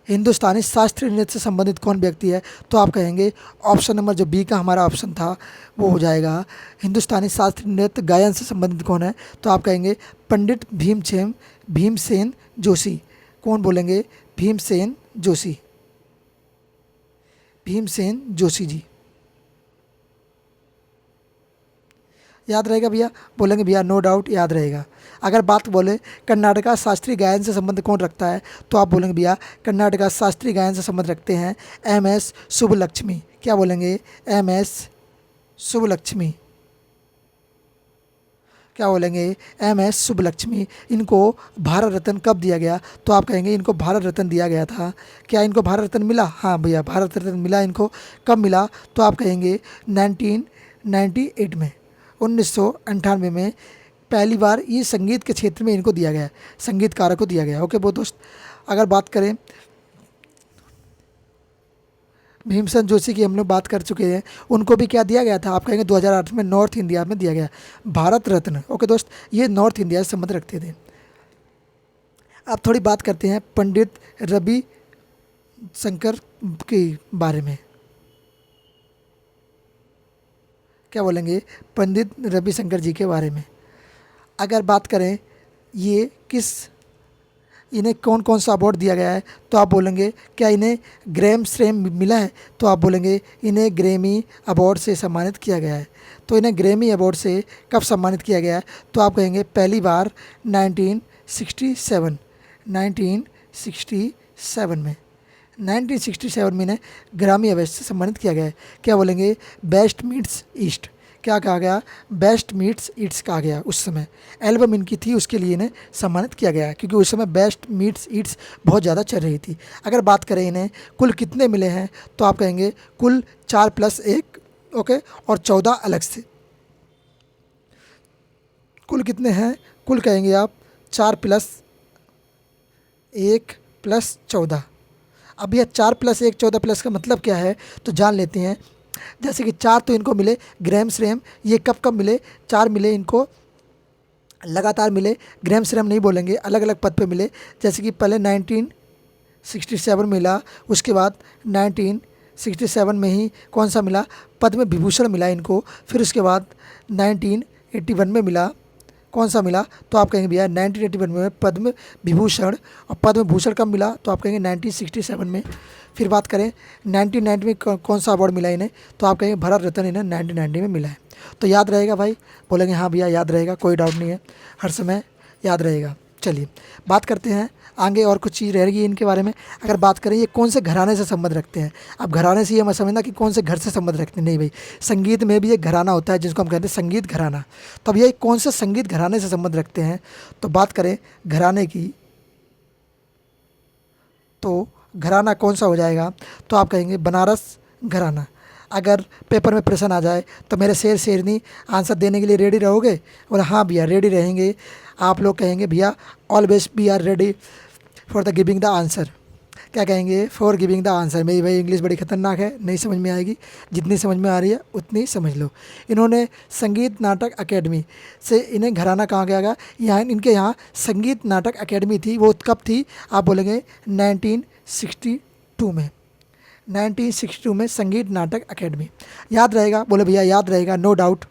हिंदुस्तानी शास्त्रीय नृत्य से संबंधित कौन व्यक्ति है, तो आप कहेंगे ऑप्शन नंबर जो बी का हमारा ऑप्शन था वो हो जाएगा हिंदुस्तानी शास्त्रीय नृत्य गायन से संबंधित कौन है, तो आप कहेंगे पंडित भीमसेन जोशी। कौन बोलेंगे, भीमसेन जोशी, भीमसेन जोशी जी। याद रहेगा भैया, बोलेंगे भैया नो डाउट याद रहेगा। अगर बात बोले कर्नाटका शास्त्रीय गायन से संबंध कौन रखता है, तो आप बोलेंगे भैया कर्नाटका शास्त्रीय गायन से संबंध रखते हैं MS सुब्बलक्ष्मी। क्या बोलेंगे, MS सुब्बलक्ष्मी। क्या बोलेंगे, MS सुब्बलक्ष्मी। इनको भारत रत्न कब दिया गया, तो आप कहेंगे इनको भारत रत्न दिया गया था। क्या इनको भारत रत्न मिला, हाँ भैया भारत रत्न मिला इनको। कब मिला, तो आप कहेंगे 1998 में, 1998 में पहली बार ये संगीत के क्षेत्र में इनको दिया गया, संगीतकारों को दिया गया। ओके वो दोस्त, अगर बात करें भीमसेन जोशी की हम लोग बात कर चुके हैं, उनको भी क्या दिया गया था, आप कहेंगे 2008 में नॉर्थ इंडिया में दिया गया भारत रत्न। ओके दोस्त, ये नॉर्थ इंडिया से संबंध रखते थे। अब थोड़ी बात करते हैं पंडित रवि शंकर के बारे में। क्या बोलेंगे, पंडित रविशंकर जी के बारे में। अगर बात करें ये इन्हें कौन कौन सा अवार्ड दिया गया है, तो आप बोलेंगे क्या इन्हें ग्रैम श्रेम मिला है, तो आप बोलेंगे इन्हें ग्रैमी अवार्ड से सम्मानित किया गया है। तो इन्हें ग्रैमी अवार्ड से कब सम्मानित किया गया है, तो आप कहेंगे पहली बार 1967 में 1967 में इन्हें ग्रामी अवार्ड से सम्मानित किया गया है। क्या बोलेंगे, बेस्ट मीट्स ईस्ट। क्या कहा गया, बेस्ट मीट्स ईट्स कहा गया। उस समय एल्बम इनकी थी, उसके लिए इन्हें सम्मानित किया गया, क्योंकि उस समय बेस्ट मीट्स ईट्स बहुत ज़्यादा चल रही थी। अगर बात करें इन्हें कुल कितने मिले हैं, तो आप कहेंगे कुल 4+1, ओके, और 14 अलग से। कुल कितने हैं, कुल कहेंगे आप 4+1+14। अब यह 4+1 14+ का मतलब क्या है, तो जान लेते हैं। जैसे कि 4 तो इनको मिले ग्रैम श्रेम, ये कब कब मिले, 4 मिले इनको लगातार मिले, ग्रैम श्रेम नहीं बोलेंगे, अलग अलग पद पे मिले। जैसे कि पहले 1967 मिला, उसके बाद 1967 में ही कौन सा मिला, पद्म विभूषण मिला इनको। फिर उसके बाद 1981 में मिला, कौन सा मिला, तो आप कहेंगे भैया 1981 में पद्म विभूषण। और पद्म भूषण कब मिला, तो आप कहेंगे 1967 में। फिर बात करें 1990 में कौन सा अवार्ड मिला इन्हें, तो आप कहेंगे भारत रत्न इन्हें 1990 में मिला है। तो याद रहेगा भाई, बोलेंगे हाँ भैया याद रहेगा, कोई डाउट नहीं है, हर समय याद रहेगा। चलिए बात करते हैं आगे, और कुछ चीज़ रहेगी इनके बारे में। अगर बात करें ये कौन से घराने से संबंध रखते हैं। अब घराने से ये मत समझना कि कौन से घर से संबंध रखते हैं, नहीं भाई, संगीत में भी एक घराना होता है जिसको हम कहते हैं संगीत घराना। तो अब ये कौन से संगीत घराने से संबंध रखते हैं, तो बात करें घराने की, तो घराना कौन सा हो जाएगा? तो आप कहेंगे बनारस घराना। अगर पेपर में प्रश्न आ जाए तो मेरे शेर शेरनी आंसर देने के लिए रेडी रहोगे? बोला हाँ भैया रेडी रहेंगे। आप लोग कहेंगे भैया always be are ready for the giving the answer. क्या कहेंगे? For giving the answer. मेरी भाई इंग्लिश बड़ी खतरनाक है, नहीं समझ में आएगी, जितनी समझ में आ रही है उतनी समझ लो। इन्होंने संगीत नाटक अकेडमी से इन्हें घराना कहाँ गया गया? यहाँ इनके यहाँ संगीत नाटक अकेडमी थी। वो कब थी? आप बोलेंगे 1962 में। 1962 में संगीत नाटक अकेडमी। याद रहेगा? बोले भैया याद रहेगा, नो डाउट।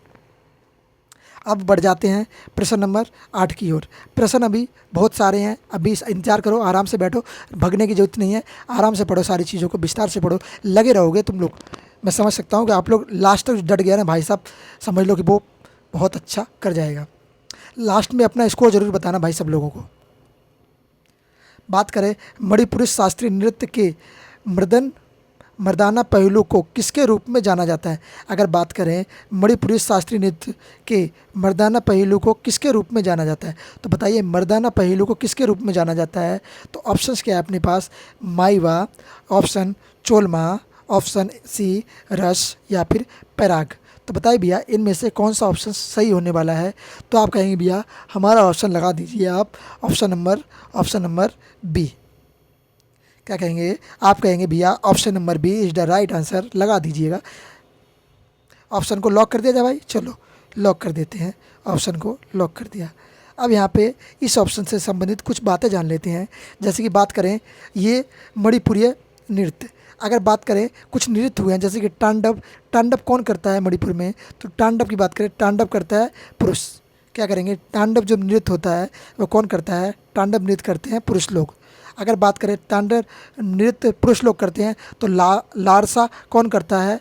अब बढ़ जाते हैं प्रश्न नंबर 8 की ओर। प्रश्न अभी बहुत सारे हैं, अभी इंतजार करो, आराम से बैठो, भगने की जरूरत नहीं है, आराम से पढ़ो, सारी चीज़ों को विस्तार से पढ़ो, लगे रहोगे तुम लोग। मैं समझ सकता हूँ कि आप लोग लास्ट तक डट गया ना भाई साहब, समझ लो कि वो बहुत अच्छा कर जाएगा। लास्ट में अपना स्कोर जरूर बताना भाई सब लोगों को। बात करें मणिपुरी शास्त्रीय नृत्य के मर्दाना पहलू को किसके रूप में जाना जाता है? अगर बात करें मणिपुरी शास्त्रीय नृत्य के मर्दाना पहलू को किसके रूप में जाना जाता है, तो बताइए मर्दाना पहलू को किसके रूप में जाना जाता है? तो ऑप्शंस क्या है अपने पास? माईवा, ऑप्शन चोलमा, ऑप्शन सी रस, या फिर पैराग। तो बताइए भैया इनमें से कौन सा ऑप्शन सही होने वाला है? तो आप कहेंगे भैया हमारा ऑप्शन लगा दीजिए आप, ऑप्शन नंबर बी। क्या कहेंगे? आप कहेंगे भैया option number B is the right answer, लगा दीजिएगा। ऑप्शन को लॉक कर दिया जाए भाई, चलो लॉक कर देते हैं, ऑप्शन को लॉक कर दिया। अब यहाँ पे इस ऑप्शन से संबंधित कुछ बातें जान लेते हैं। जैसे कि बात करें ये मणिपुरी नृत्य, अगर बात करें कुछ नृत्य हुए हैं जैसे कि तांडव। तांडव कौन करता है मणिपुर में? तो तांडव की बात करें, तांडव करता है पुरुष। क्या करेंगे? तांडव जो नृत्य होता है वो कौन करता है? तांडव नृत्य करते हैं पुरुष लोग। अगर बात करें तांडव नृत्य पुरुष लोग करते हैं तो लारसा कौन करता है?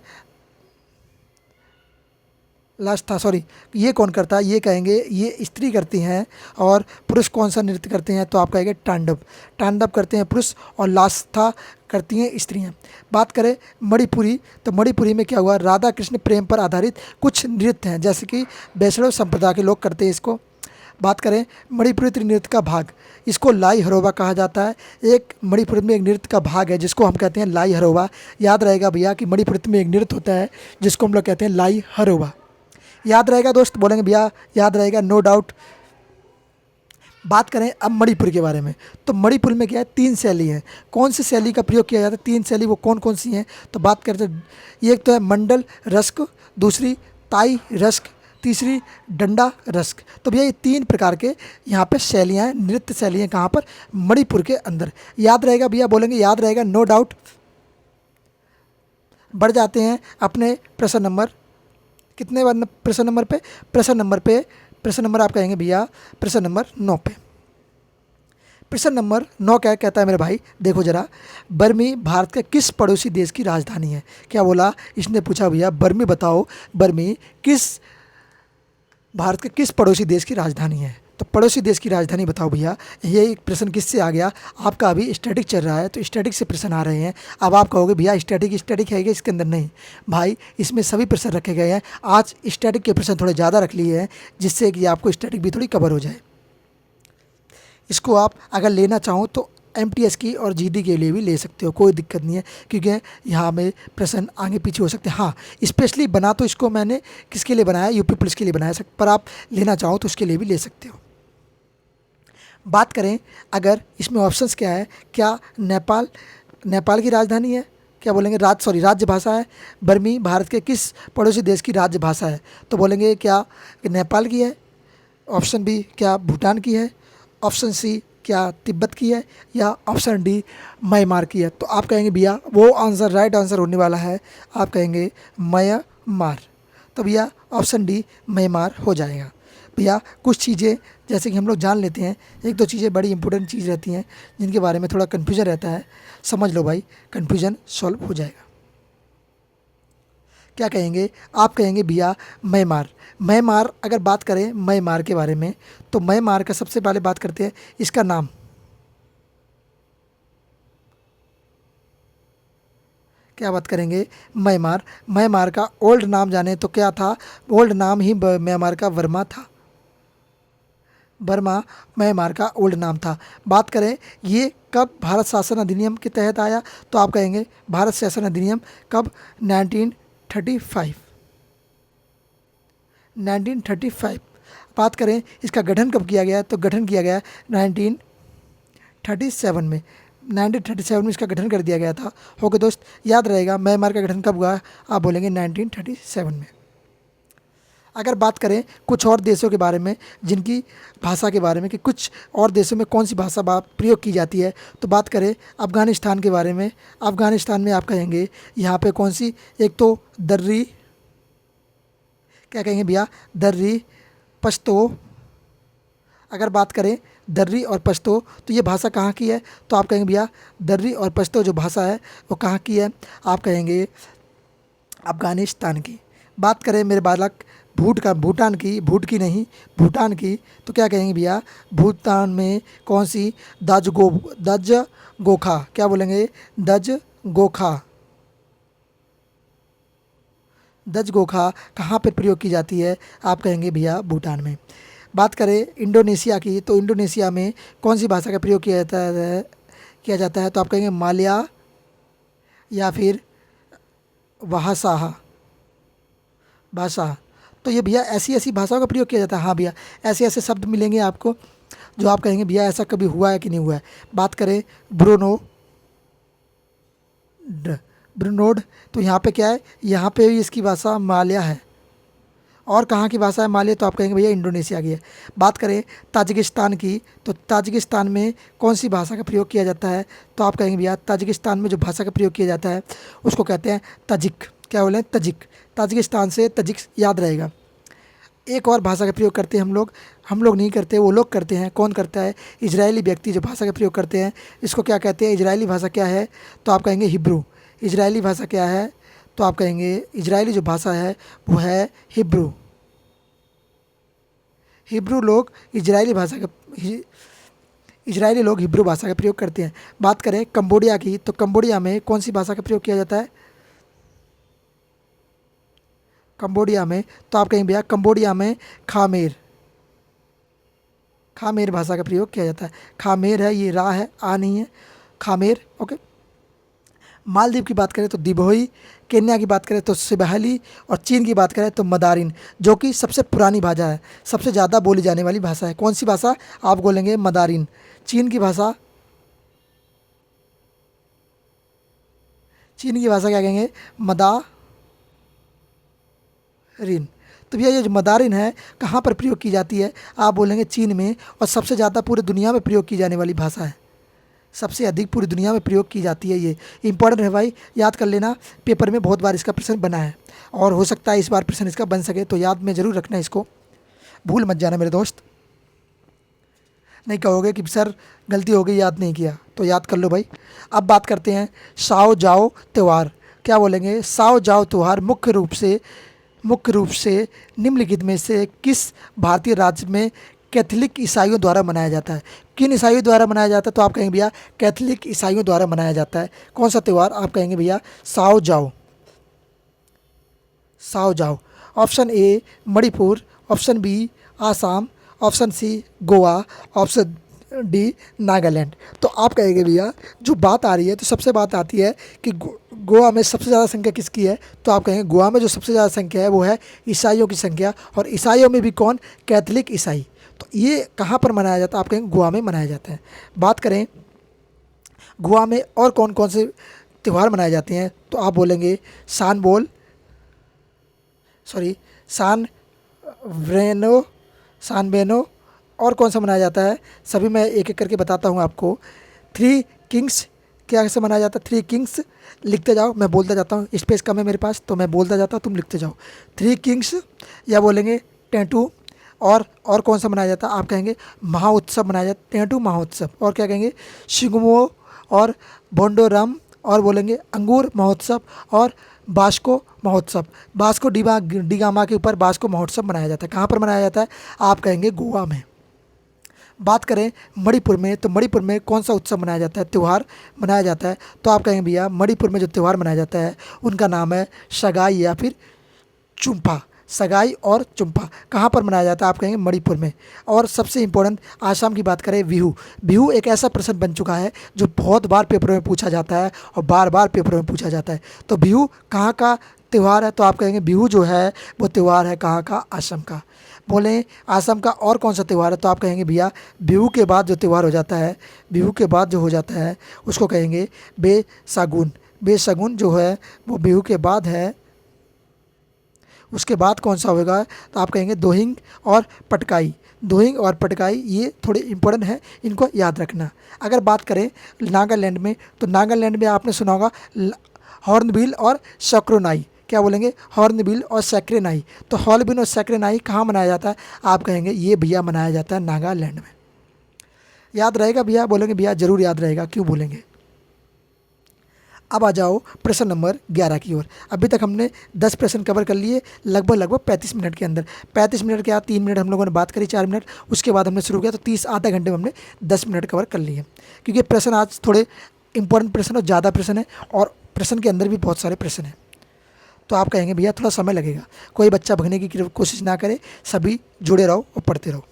लास्ट था, सॉरी, ये कौन करता है? ये कहेंगे ये स्त्री करती हैं। और पुरुष कौन सा नृत्य करते हैं? तो आप कहेंगे तांडव। तांडव करते हैं पुरुष और लास्था करती हैं स्त्रियां। बात करें मणिपुरी, तो मणिपुरी में क्या हुआ? राधा कृष्ण प्रेम पर आधारित कुछ नृत्य हैं, जैसे कि वैष्णव संप्रदाय के लोग करते हैं इसको। बात करें मणिपुरी नृत्य का भाग, इसको लाई हरोबा कहा जाता है। एक मणिपुर में एक नृत्य का भाग है जिसको हम कहते हैं लाई हरोबा। याद रहेगा भैया कि मणिपुर में एक नृत्य होता है जिसको हम लोग कहते हैं लाई हरोबा। याद रहेगा दोस्त? बोलेंगे भैया याद रहेगा, नो डाउट। बात करें अब मणिपुर के बारे में, तो मणिपुर में क्या है? 3 शैली है। कौन सी शैली का प्रयोग किया जाता है? 3 शैली वो कौन कौन सी हैं? तो बात करते हैं, एक तो है मंडल रस्क, दूसरी ताई रस्क, तीसरी डंडा रस्क। तो भैया ये 3 प्रकार के यहाँ पे शैलियाँ हैं, नृत्य शैलियाँ कहाँ पर? मणिपुर के अंदर। याद रहेगा भैया? बोलेंगे याद रहेगा, नो डाउट। बढ़ जाते हैं अपने प्रश्न नंबर कितने प्रश्न नंबर पे? प्रश्न नंबर आप कहेंगे भैया प्रश्न नंबर 9 पे। प्रश्न नंबर 9 क्या कहता है मेरे भाई? देखो जरा, बर्मी भारत के किस पड़ोसी देश की राजधानी है? क्या बोला? इसने पूछा भैया बर्मी बताओ, बर्मी किस भारत के किस पड़ोसी देश की राजधानी है? तो पड़ोसी देश की राजधानी बताओ भैया। ये एक प्रश्न किससे आ गया? आपका अभी स्टैटिक चल रहा है तो स्टैटिक से प्रश्न आ रहे हैं। अब आप कहोगे भैया स्टैटिक है क्या इसके अंदर? नहीं भाई, इसमें सभी प्रश्न रखे गए हैं। आज स्टैटिक के प्रश्न थोड़े ज़्यादा रख लिए हैं जिससे कि आपको स्टैटिक भी थोड़ी कवर हो जाए। इसको आप अगर लेना चाहो तो MTS की और GD के लिए भी ले सकते हो, कोई दिक्कत नहीं है, क्योंकि यहाँ में प्रश्न आगे पीछे हो सकते हैं। हाँ, स्पेशली बना तो इसको मैंने किसके लिए बनाया? यूपी पुलिस के लिए बनाया, पर आप लेना चाहो तो उसके लिए भी ले सकते हो। बात करें अगर इसमें ऑप्शंस क्या है? क्या नेपाल की राजधानी है? क्या बोलेंगे? राज्य भाषा है। बर्मी भारत के किस पड़ोसी देश की राज्य भाषा है? तो बोलेंगे क्या नेपाल की है? ऑप्शन बी क्या भूटान की है? ऑप्शन सी क्या तिब्बत की है? या ऑप्शन डी म्यांमार की है? तो आप कहेंगे भैया वो आंसर राइट आंसर होने वाला है, आप कहेंगे म्यांमार। तो भैया ऑप्शन डी म्यांमार हो जाएगा। भैया कुछ चीज़ें जैसे कि हम लोग जान लेते हैं, 1-2 चीज़ें बड़ी इंपॉर्टेंट चीज़ रहती हैं जिनके बारे में थोड़ा कन्फ्यूजन रहता है, समझ लो भाई, कन्फ्यूजन सॉल्व हो जाएगा। क्या कहेंगे? आप कहेंगे भैया म्यांमार। अगर बात करें म्यांमार के बारे में तो म्यांमार का सबसे पहले बात करते हैं इसका नाम। क्या बात करेंगे? म्यांमार का ओल्ड नाम जाने तो क्या था? ओल्ड नाम ही म्यांमार का वर्मा था। बर्मा म्यांमार का ओल्ड नाम था। बात करें ये कब भारत शासन अधिनियम के तहत आया, तो आप कहेंगे भारत शासन अधिनियम कब, 1935। 1935। बात करें इसका गठन कब किया गया, तो गठन किया गया 1937 में। 1937 में इसका गठन कर दिया गया था। ओके दोस्त, याद रहेगा म्यांमार का गठन कब हुआ, आप बोलेंगे 1937 में। अगर बात करें कुछ और देशों के बारे में जिनकी भाषा के बारे में, कि कुछ और देशों में कौन सी भाषा प्रयोग की जाती है, तो बात करें अफ़गानिस्तान के बारे में। अफ़गानिस्तान में आप कहेंगे यहाँ पे कौन सी, एक तो दर्री, क्या कहेंगे भैया, दर्री, पश्तो। अगर बात करें दर्री और पश्तो, तो ये भाषा कहाँ की है, तो आप कहेंगे भैया दर्री और पश्तो जो भाषा है वो कहाँ की है, आप कहेंगे अफ़गानिस्तान की। बात करें मेरे बालक भूटान की, भूट की नहीं, भूटान की, तो क्या कहेंगे भैया, भूटान में कौन सी, दज गोखा, क्या बोलेंगे, दज गोखा। दज गोखा कहाँ पर प्रयोग की जाती है, आप कहेंगे भैया भूटान में। बात करें इंडोनेशिया की, तो इंडोनेशिया में कौन सी भाषा का प्रयोग किया जाता है, तो आप कहेंगे मालया या फिर भाषा। तो ये भैया ऐसी ऐसी भाषाओं का प्रयोग किया जाता है। हाँ भैया, ऐसे ऐसे शब्द मिलेंगे आपको जो आप कहेंगे भैया ऐसा कभी हुआ है कि नहीं हुआ है। बात करें ब्रुनोड, तो यहाँ पे क्या है, यहाँ पे भी इसकी भाषा मालया है। और कहाँ की भाषा है मालया, तो आप कहेंगे भैया इंडोनेशिया की है। बात करें ताजिकिस्तान की, तो ताजिकिस्तान में कौन सी भाषा का प्रयोग किया जाता है, तो आप कहेंगे भैया ताजिकिस्तान में जो भाषा का प्रयोग किया जाता है उसको कहते हैं तजिक। क्या बोले, तजिक। ताजिकिस्तान से तजिक याद रहेगा। एक और भाषा का प्रयोग करते हैं हम लोग नहीं करते, वो लोग करते हैं। कौन करता है, इजरायली व्यक्ति जो भाषा का प्रयोग करते हैं, इसको क्या कहते हैं, इजरायली भाषा क्या है, तो आप कहेंगे हिब्रू। इजरायली भाषा क्या है, तो आप कहेंगे इजरायली जो भाषा है वो है हिब्रू। हिब्रू लोग इजरायली लोग हिब्रू भाषा का प्रयोग करते हैं। बात करें कंबोडिया की, तो कंबोडिया में कौन सी भाषा का प्रयोग किया जाता है, कंबोडिया में, तो आप कहेंगे भैया कंबोडिया में खामेर भाषा का प्रयोग किया जाता है। खामेर है, ये रा है, आ नहीं है, खामेर। ओके। मालदीव की बात करें तो दिभोई, केन्या की बात करें तो सिबहली, और चीन की बात करें तो मदारिन, जो कि सबसे पुरानी भाषा है, सबसे ज़्यादा बोली जाने वाली भाषा है। कौन सी भाषा, आप बोलेंगे मदारिन। चीन की भाषा क्या कहेंगे, मदारिन। तो भैया ये जो मदारिन है कहाँ पर प्रयोग की जाती है, आप बोलेंगे चीन में, और सबसे ज़्यादा पूरी दुनिया में प्रयोग की जाने वाली भाषा है। सबसे अधिक पूरी दुनिया में प्रयोग की जाती है। ये इंपॉर्टेंट है भाई, याद कर लेना, पेपर में बहुत बार इसका प्रश्न बना है और हो सकता है इस बार प्रश्न इसका बन सके, तो याद में ज़रूर रखना, इसको भूल मत जाना मेरे दोस्त। नहीं कहोगे कि सर गलती हो गई, याद नहीं किया, तो याद कर लो भाई। अब बात करते हैं साओ जाओ त्यौहार। क्या बोलेंगे, साओ जाओ त्यौहार मुख्य रूप से निम्नलिखित में से किस भारतीय राज्य में कैथोलिक ईसाइयों द्वारा मनाया जाता है। किन ईसाइयों द्वारा मनाया जाता है, तो आप कहेंगे भैया कैथोलिक ईसाइयों द्वारा मनाया जाता है। कौन सा त्यौहार, आप कहेंगे भैया साओ जाओ। Option A Manipur, option B Assam, option C Goa, option D Nagaland. तो आप कहेंगे भैया जो बात आ रही है, तो सबसे बात आती है कि गोवा में सबसे ज़्यादा संख्या किसकी है, तो आप कहेंगे गोवा में जो सबसे ज़्यादा संख्या है वो है ईसाइयों की संख्या, और ईसाइयों में भी कौन, कैथोलिक ईसाई। तो ये कहाँ पर मनाया जाता है, आप कहेंगे गोवा में मनाया जाता है। बात करें गोवा में और कौन कौन से त्यौहार मनाए जाते हैं, तो आप बोलेंगे सान बेनो, और कौन सा मनाया जाता है, सभी मैं एक एक करके बताता हूँ आपको। थ्री किंग्स, क्या से मनाया जाता है, थ्री किंग्स, लिखते जाओ, मैं बोलता जाता हूँ, स्पेस कम है मेरे पास तो मैं बोलता जाता हूँ, तुम लिखते जाओ। थ्री किंग्स, या बोलेंगे टेंटू, और कौन सा मनाया जाता है, आप कहेंगे महाउत्सव मनाया जाता है, टेंटू महाउत्सव। और क्या कहेंगे, शिगमो और बोंडोरम, और बोलेंगे अंगूर महोत्सव, और बास्को महोत्सव। बास्को डिगामा के ऊपर बास्को महोत्सव मनाया जाता है। कहाँ पर मनाया जाता है, आप कहेंगे गोवा में। बात करें मणिपुर में, तो मणिपुर में कौन सा उत्सव मनाया जाता है, त्यौहार मनाया जाता है, तो आप कहेंगे भैया मणिपुर में जो त्यौहार मनाया जाता है उनका नाम है सगाई या फिर चुम्पा। सगाई और चुम्पा कहाँ पर मनाया जाता है? आप कहेंगे मणिपुर में। और सबसे इम्पोर्टेंट आसाम की बात करें, बिहू। बिहू एक ऐसा प्रश्न बन चुका है जो बहुत बार पेपरों में पूछा जाता है और बार बार पेपरों में पूछा जाता है। तो बिहू कहाँ का त्यौहार है? तो आप कहेंगे बिहू जो है वो त्यौहार है कहाँ का? असम का। बोलें असम का और कौन सा त्यौहार है? तो आप कहेंगे भैया बिहू के बाद जो त्यौहार हो जाता है, बिहू के बाद जो हो जाता है उसको कहेंगे बेसागुन। बेसागुन जो है वो बिहू के बाद है। उसके बाद कौन सा होगा? तो आप कहेंगे दोहिंग और पटकाई। दोहिंग और पटकाई ये थोड़े इंपॉर्टेंट है, इनको याद रखना। अगर बात करें नागालैंड में, तो नागालैंड में आपने सुना होगा हॉर्नबिल और सैक्रेनाई। क्या बोलेंगे? हॉर्नबिल और सैक्रेनाई। तो हॉर्नबिल और सैक्रेनाई कहाँ मनाया जाता है? आप कहेंगे ये भैया मनाया जाता है नागालैंड में। याद रहेगा भैया? बोलेंगे भैया ज़रूर याद रहेगा, क्यों भूलेंगे। अब आ जाओ प्रश्न नंबर 11 की ओर। अभी तक हमने 10 प्रश्न कवर कर लिए लगभग 35 मिनट के अंदर। 35 मिनट के बाद 3 मिनट हम लोगों ने बात करी, 4 मिनट, उसके बाद हमने शुरू किया, तो 30 आधा घंटे में हमने 10 मिनट कवर कर लिए। क्योंकि प्रश्न आज थोड़े इंपॉर्टेंट प्रश्न और ज़्यादा प्रश्न है और प्रश्न के अंदर भी बहुत सारे प्रश्न हैं, तो आप कहेंगे भैया थोड़ा समय लगेगा। कोई बच्चा भगने की कोशिश ना करे, सभी जुड़े रहो और पढ़ते रहो।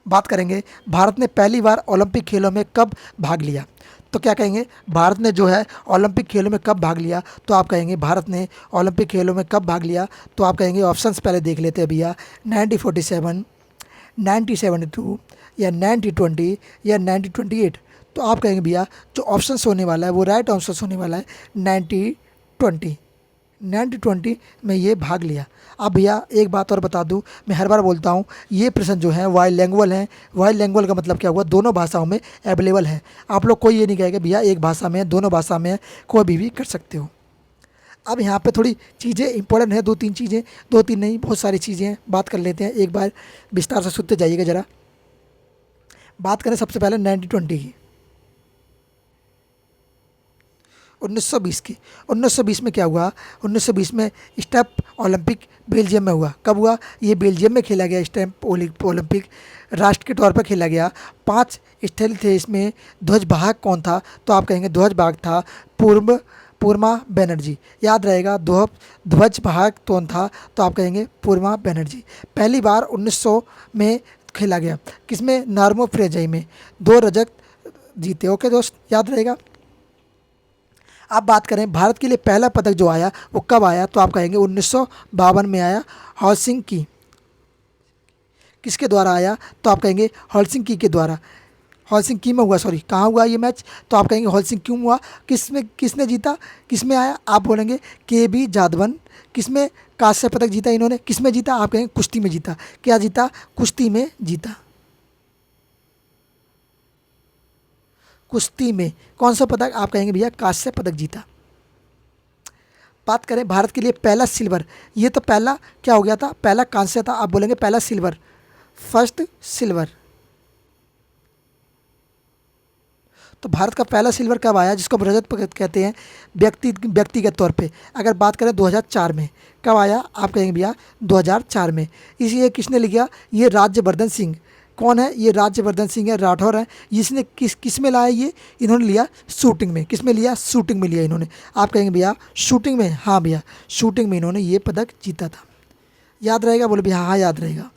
बात करेंगे भारत ने पहली बार ओलंपिक खेलों में कब भाग लिया? तो क्या कहेंगे? भारत ने जो है ओलंपिक खेलों में कब भाग लिया? तो आप कहेंगे भारत ने ओलंपिक खेलों में कब भाग लिया? तो आप कहेंगे ऑप्शंस पहले देख लेते हैं भैया। 1947, 1972 या 1920 या 1928। तो आप कहेंगे भैया जो ऑप्शंस होने वाला है वो राइट ऑप्शंस होने वाला है 1920। 1920 में ये भाग लिया। अब भैया एक बात और बता दूं, मैं हर बार बोलता हूं ये प्रश्न जो है बाइलिंगुअल हैं। बाइलिंगुअल का मतलब क्या हुआ? दोनों भाषाओं में अवेलेबल है। आप लोग कोई ये नहीं कहेगा भैया एक भाषा में है, दोनों भाषा में है, कोई भी कर सकते हो। अब यहाँ पे थोड़ी चीज़ें इंपॉर्टेंट है, 2-3 चीज़ें, 2-3 नहीं बहुत सारी चीज़ें हैं, बात कर लेते हैं। एक बार विस्तार से सुनते जाइएगा ज़रा। बात करें सबसे पहले 1920 की, 1920 की। 1920 में क्या हुआ? 1920 में स्टेप ओलंपिक बेल्जियम में हुआ। कब हुआ? ये बेल्जियम में खेला गया स्टेप ओलंपिक, राष्ट्र के तौर पर खेला गया। 5 स्थल थे इसमें। ध्वजवाहक कौन था? तो आप कहेंगे ध्वजवाहक था पूर्मा बनर्जी। याद रहेगा ध्वजवाहक कौन था? तो आप कहेंगे पूर्मा बनर्जी। पहली बार 1900 में खेला गया, किसमें? नार्मो फ्रेजाई में। 2 रजत जीते। ओके दोस्त, याद रहेगा। अब बात करें भारत के लिए पहला पदक जो आया वो कब आया? तो आप कहेंगे 1952 में आया, हेलसिंकी। किसके द्वारा आया? तो आप कहेंगे हेलसिंकी के द्वारा। हेलसिंकी में हुआ, सॉरी कहाँ हुआ ये मैच? तो आप कहेंगे हेलसिंकी क्यों हुआ? किसने जीता? किसमें आया? आप बोलेंगे KB जादवन। किसमें कांस्य पदक जीता इन्होंने? किसमें जीता? आप कहेंगे कुश्ती में जीता। क्या जीता? कुश्ती में जीता। कुश्ती में कौन सा पदक? आप कहेंगे भैया कांस्य पदक जीता। बात करें भारत के लिए पहला सिल्वर, ये तो पहला क्या हो गया था? पहला कांस्य था। आप बोलेंगे पहला सिल्वर, फर्स्ट सिल्वर। तो भारत का पहला सिल्वर कब आया, जिसको रजत पदक कहते हैं व्यक्तिगत तौर पे? अगर बात करें 2004 में, कब आया? आप कहेंगे भैया 2004 में। इसी किसने लिया? ये राज्यवर्धन सिंह। कौन है ये? राज्यवर्धन सिंह है, राठौर है। इसने किस में लाया ये? इन्होंने लिया शूटिंग में। किस में लिया? शूटिंग में लिया इन्होंने। आप कहेंगे भैया शूटिंग में? हाँ भैया शूटिंग में इन्होंने ये पदक जीता था। याद रहेगा? बोले भैया हाँ याद रहेगा।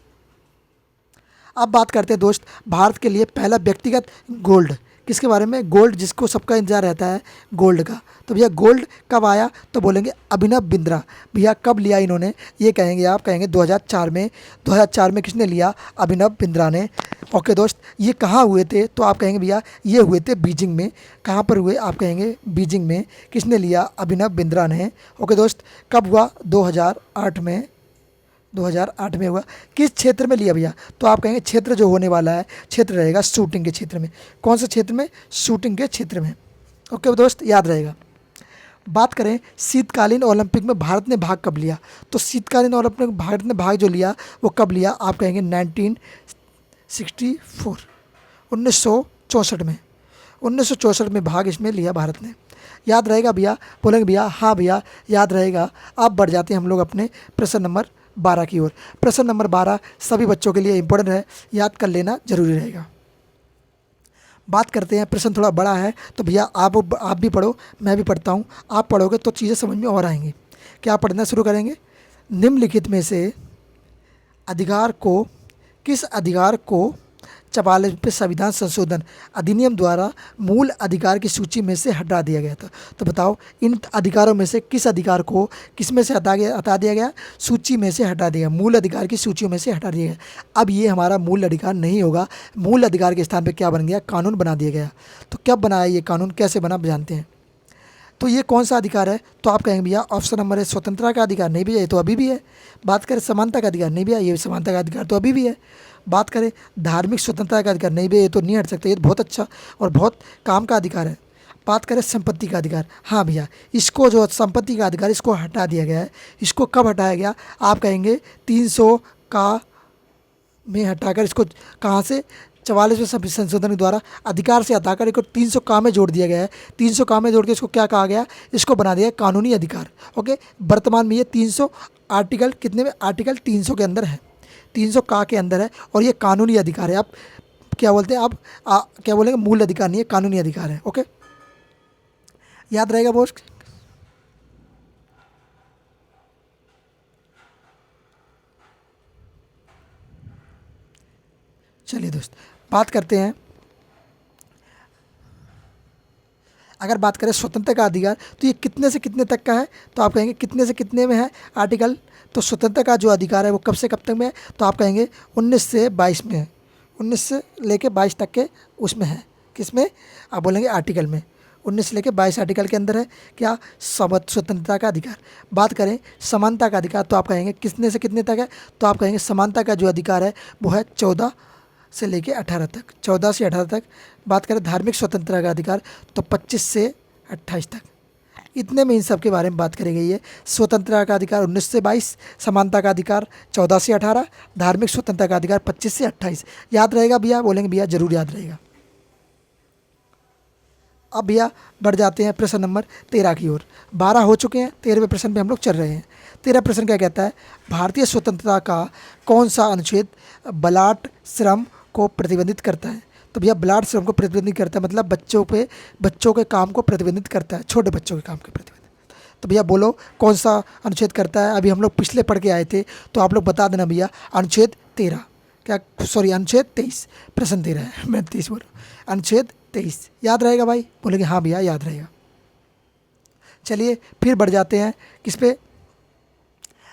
अब बात करते हैं दोस्त भारत के लिए पहला व्यक्तिगत गोल्ड, किसके बारे में? गोल्ड, जिसको सबका इंतजार रहता है गोल्ड का। तो भैया गोल्ड कब आया? तो बोलेंगे अभिनव बिंद्रा। भैया कब लिया इन्होंने? ये कहेंगे, आप कहेंगे 2004 में। 2004 में किसने लिया? अभिनव बिंद्रा ने। ओके दोस्त, ये कहाँ हुए थे? तो आप कहेंगे भैया ये हुए थे बीजिंग में। कहाँ पर हुए? आप कहेंगे बीजिंग में। किसने लिया? अभिनव बिंद्रा ने। ओके दोस्त, कब हुआ? 2008 में। 2008 में हुआ। किस क्षेत्र में लिया भैया? तो आप कहेंगे क्षेत्र जो होने वाला है, क्षेत्र रहेगा शूटिंग के क्षेत्र में। कौन से क्षेत्र में? शूटिंग के क्षेत्र में। ओके दोस्त, याद रहेगा। बात करें शीतकालीन ओलंपिक में भारत ने भाग कब लिया? तो शीतकालीन ओलंपिक में भारत ने भाग जो लिया वो कब लिया? आप कहेंगे 1964, 1964 में। 1964 में भाग इसमें लिया भारत ने। याद रहेगा भैया? बोलेंगे भैया हाँ भैया याद रहेगा। अब बढ़ जाते हैं हम लोग अपने प्रश्न नंबर 12 की ओर। प्रश्न नंबर 12 सभी बच्चों के लिए इंपॉर्टेंट है, याद कर लेना जरूरी रहेगा। बात करते हैं, प्रश्न थोड़ा बड़ा है तो भैया आप भी पढ़ो, मैं भी पढ़ता हूँ। आप पढ़ोगे तो चीज़ें समझ में और आएंगी। क्या पढ़ना शुरू करेंगे? निम्नलिखित में से किस अधिकार को 44वें संविधान संशोधन अधिनियम द्वारा मूल अधिकार की सूची में से हटा दिया गया था? तो बताओ इन अधिकारों में से किस अधिकार को किस में से हटा दिया गया? सूची में से हटा दिया, मूल अधिकार की सूची में से हटा दिया गया। अब ये हमारा मूल अधिकार नहीं होगा, मूल अधिकार के स्थान पर क्या बन गया? कानून बना दिया गया। तो कब बनाया ये कानून, कैसे बना जानते हैं। तो ये कौन सा अधिकार है? तो आप कहेंगे भैया ऑप्शन नंबर है स्वतंत्रता का अधिकार। नहीं भैया, ये तो अभी भी है। बात करें समानता का अधिकार। नहीं भैया, ये समानता का अधिकार तो अभी भी है। बात करें धार्मिक स्वतंत्रता का अधिकार। नहीं भैया, ये तो नहीं हट सकता, ये तो बहुत अच्छा और बहुत काम का अधिकार है। बात करें संपत्ति का अधिकार। हाँ भैया, इसको जो संपत्ति का अधिकार इसको हटा दिया गया है। इसको कब हटाया गया? आप कहेंगे 300 का में हटाकर इसको कहाँ से? 44वें संशोधन के द्वारा अधिकार से हटाकर इसको 300 का में जोड़ दिया गया है। 300 का में जोड़ के इसको क्या कहा गया? इसको बना दिया कानूनी अधिकार। ओके, वर्तमान में ये 300 आर्टिकल कितने में? आर्टिकल 300 के अंदर है, 300 का के अंदर है और ये कानूनी अधिकार है। आप क्या बोलते हैं? आप क्या बोलेंगे? मूल अधिकार नहीं है, कानूनी अधिकार है। ओके, याद रहेगा बोस। चलिए दोस्त, बात करते हैं। अगर बात करें स्वतंत्रता का अधिकार, तो ये कितने से कितने तक का है? तो आप कहेंगे कितने से कितने में है आर्टिकल? तो स्वतंत्रता का जो अधिकार है वो कब से कब तक में है? तो आप कहेंगे 19 से 22 में है। 19 से लेके 22 तक के उसमें है। किस में? आप बोलेंगे आर्टिकल में। 19 से लेके 22 आर्टिकल के अंदर है क्या? स्वतंत्रता का अधिकार। बात करें समानता का अधिकार, तो आप कहेंगे कितने से कितने तक है? तो आप कहेंगे समानता का जो अधिकार है वो है 14 से लेके 18 तक, 14 से 18 तक। बात करें धार्मिक स्वतंत्रता का अधिकार, तो 25 से 28 तक। इतने में इन सब के बारे में बात करी गई है। स्वतंत्रता का अधिकार 19 से 22, समानता का अधिकार 14 से 18, धार्मिक स्वतंत्रता का अधिकार 25 से 28। याद रहेगा भैया? बोलेंगे भैया जरूर याद रहेगा। अब भैया बढ़ जाते हैं प्रश्न नंबर 13 की ओर। 12 हो चुके हैं, 13वें प्रश्न पे हम लोग चल रहे हैं। 13 प्रश्न क्या कहता है? भारतीय स्वतंत्रता का कौन सा अनुच्छेद बलात् श्रम को प्रतिबंधित करता है? तो भैया बलात् श्रम को प्रतिबंधित करता है मतलब बच्चों के काम को प्रतिबंधित करता है, छोटे बच्चों के काम को प्रतिबंधित। तो भैया बोलो कौन सा अनुच्छेद करता है? अभी हम लोग पिछले पढ़ के आए थे, तो आप लोग बता देना भैया। अनुच्छेद 13, क्या सॉरी अनुच्छेद 23, प्रश्न 13 है, मैं 30 बोल रहा हूँ। अनुच्छेद 23 याद रहेगा भाई? बोलेंगे हाँ भैया याद रहेगा। चलिए फिर बढ़ जाते हैं, किस पे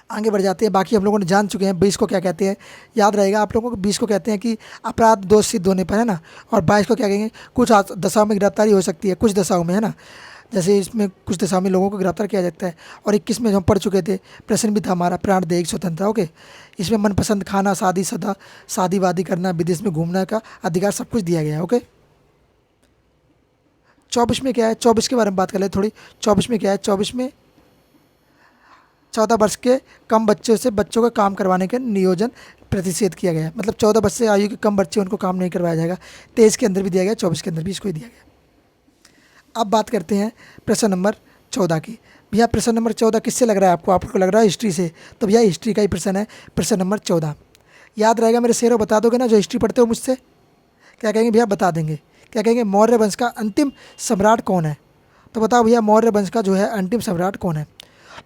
आगे बढ़ जाते हैं। बाकी हम लोगों ने जान चुके हैं। 20 को क्या कहते हैं? याद रहेगा आप लोगों को। 20 को कहते हैं कि अपराध दोष सिद्ध होने पर, है ना। और 22 को क्या कहेंगे? कुछ दशाओं में गिरफ्तारी हो सकती है, कुछ दशाओं में, है ना। जैसे इसमें कुछ दशाओं में लोगों को गिरफ्तार किया जाता है। और 21 में हम पढ़ चुके थे, प्रश्न भी था हमारा, प्राणदायिक स्वतंत्रता। ओके, इसमें मनपसंद खाना, शादी वादी करना, विदेश में घूमने का अधिकार, सब कुछ दिया गया है। ओके, 24 में क्या है? 24 के बारे में बात कर ले थोड़ी। 24 में क्या है? 24 में 14 वर्ष के कम बच्चों का काम करवाने का नियोजन प्रतिषेध किया गया है। मतलब 14 वर्ष से आयु के कम बच्चे उनको काम नहीं करवाया जाएगा। 23 के अंदर भी दिया गया, 24 के अंदर भी इसको ही दिया गया। अब बात करते हैं प्रश्न नंबर 14 की। भैया प्रश्न नंबर 14 किससे लग रहा है आपको? आपको लग रहा है हिस्ट्री से। तो भैया हिस्ट्री का ही प्रश्न है, प्रश्न नंबर 14। याद रहेगा मेरे शेरों? बता दोगे ना जो हिस्ट्री पढ़ते हो मुझसे? क्या कहेंगे भैया? बता देंगे। क्या कहेंगे? मौर्य वंश का अंतिम सम्राट कौन है? तो बताओ भैया मौर्य वंश का जो है अंतिम सम्राट कौन है?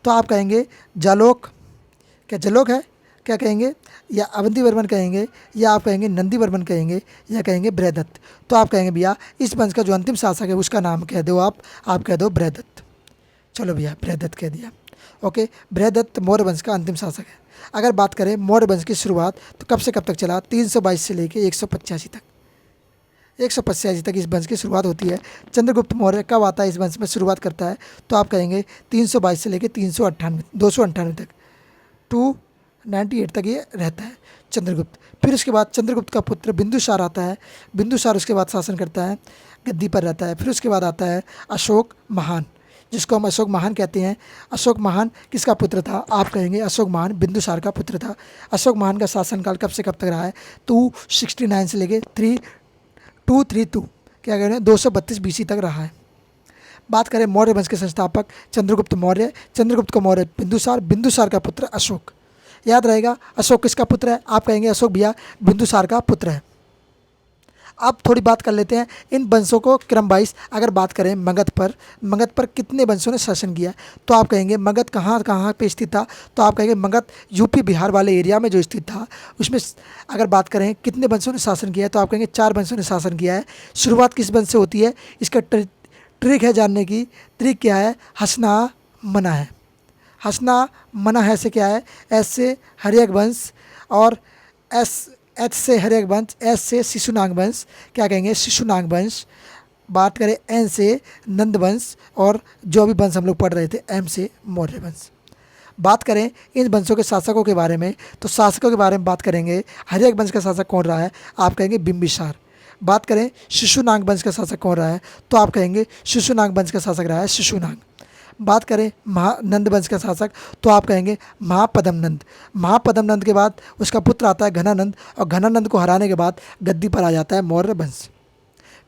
तो आप कहेंगे जालोक। क्या जालोक है? क्या कहेंगे? या अवंती वर्मन कहेंगे, या आप कहेंगे नंदी वर्मन कहेंगे, या कहेंगे बृहदत्त। तो आप कहेंगे भैया इस वंश का जो अंतिम शासक है उसका नाम कह दो आप कह दो बृहदत्त। चलो भैया बृहदत्त कह दिया। ओके, बृहदत्त मौर्य वंश का अंतिम शासक है। अगर बात करें मौर्य वंश की शुरुआत तो कब से कब तक चला? 322 से लेके 185 तक, 185 तक इस वंश की शुरुआत होती है। चंद्रगुप्त मौर्य कब आता है इस वंश में शुरुआत करता है? तो आप कहेंगे 322 से लेकर 298 तक, 298 तक ये रहता है चंद्रगुप्त। फिर उसके बाद चंद्रगुप्त का पुत्र बिंदुसार आता है। बिंदुसार उसके बाद शासन करता है, गद्दी पर रहता है। फिर उसके बाद आता है अशोक महान, जिसको हम अशोक महान कहते हैं। अशोक महान किसका पुत्र था? आप कहेंगे अशोक महान बिंदुसार का पुत्र था। अशोक महान का शासनकाल कब से कब तक रहा है? 269 से लेके 232, क्या कह रहे हैं, 232 BC तक रहा है। बात करें मौर्य वंश के संस्थापक चंद्रगुप्त मौर्य, चंद्रगुप्त का मौर्य बिंदुसार, बिंदुसार का पुत्र अशोक। याद रहेगा अशोक किसका पुत्र है? आप कहेंगे अशोक भैया बिंदुसार का पुत्र है। अब थोड़ी बात कर लेते हैं इन वंशों को क्रम वाइज। अगर बात करें मगध पर कितने वंशों ने शासन किया, तो आप कहेंगे मगध कहाँ कहाँ पे स्थित था, तो आप कहेंगे मगध यूपी बिहार वाले एरिया में जो स्थित था उसमें। अगर बात करें कितने वंशों ने शासन किया है, तो आप कहेंगे 4 वंशों ने शासन किया है। शुरुआत किस वंश से होती है, इसका ट्रिक है जानने की। ट्रिक क्या है, हसना मना है। हसना मना है से क्या है, एस से हर्यक वंश, और एच से हर्यक वंश, एस से शिशुनाग वंश, क्या कहेंगे शिशुनाग वंश। बात करें एन से नंद वंश, और जो भी वंश हम लोग पढ़ रहे थे एम से मौर्य वंश। बात करें इन वंशों के शासकों के बारे में, तो शासकों के बारे में बात करेंगे। हर्यक वंश का शासक कौन रहा है, आप कहेंगे बिंबिसार। बात करें शिशुनाग वंश का शासक कौन रहा है, तो आप कहेंगे शिशुनाग वंश का शासक रहा है शिशुनाग। बात करें नंद वंश का शासक, तो आप कहेंगे महापद्म नंद। महापद्म नंद के बाद उसका पुत्र आता है घनानंद, और घनानंद को हराने के बाद गद्दी पर आ जाता है मौर्य वंश।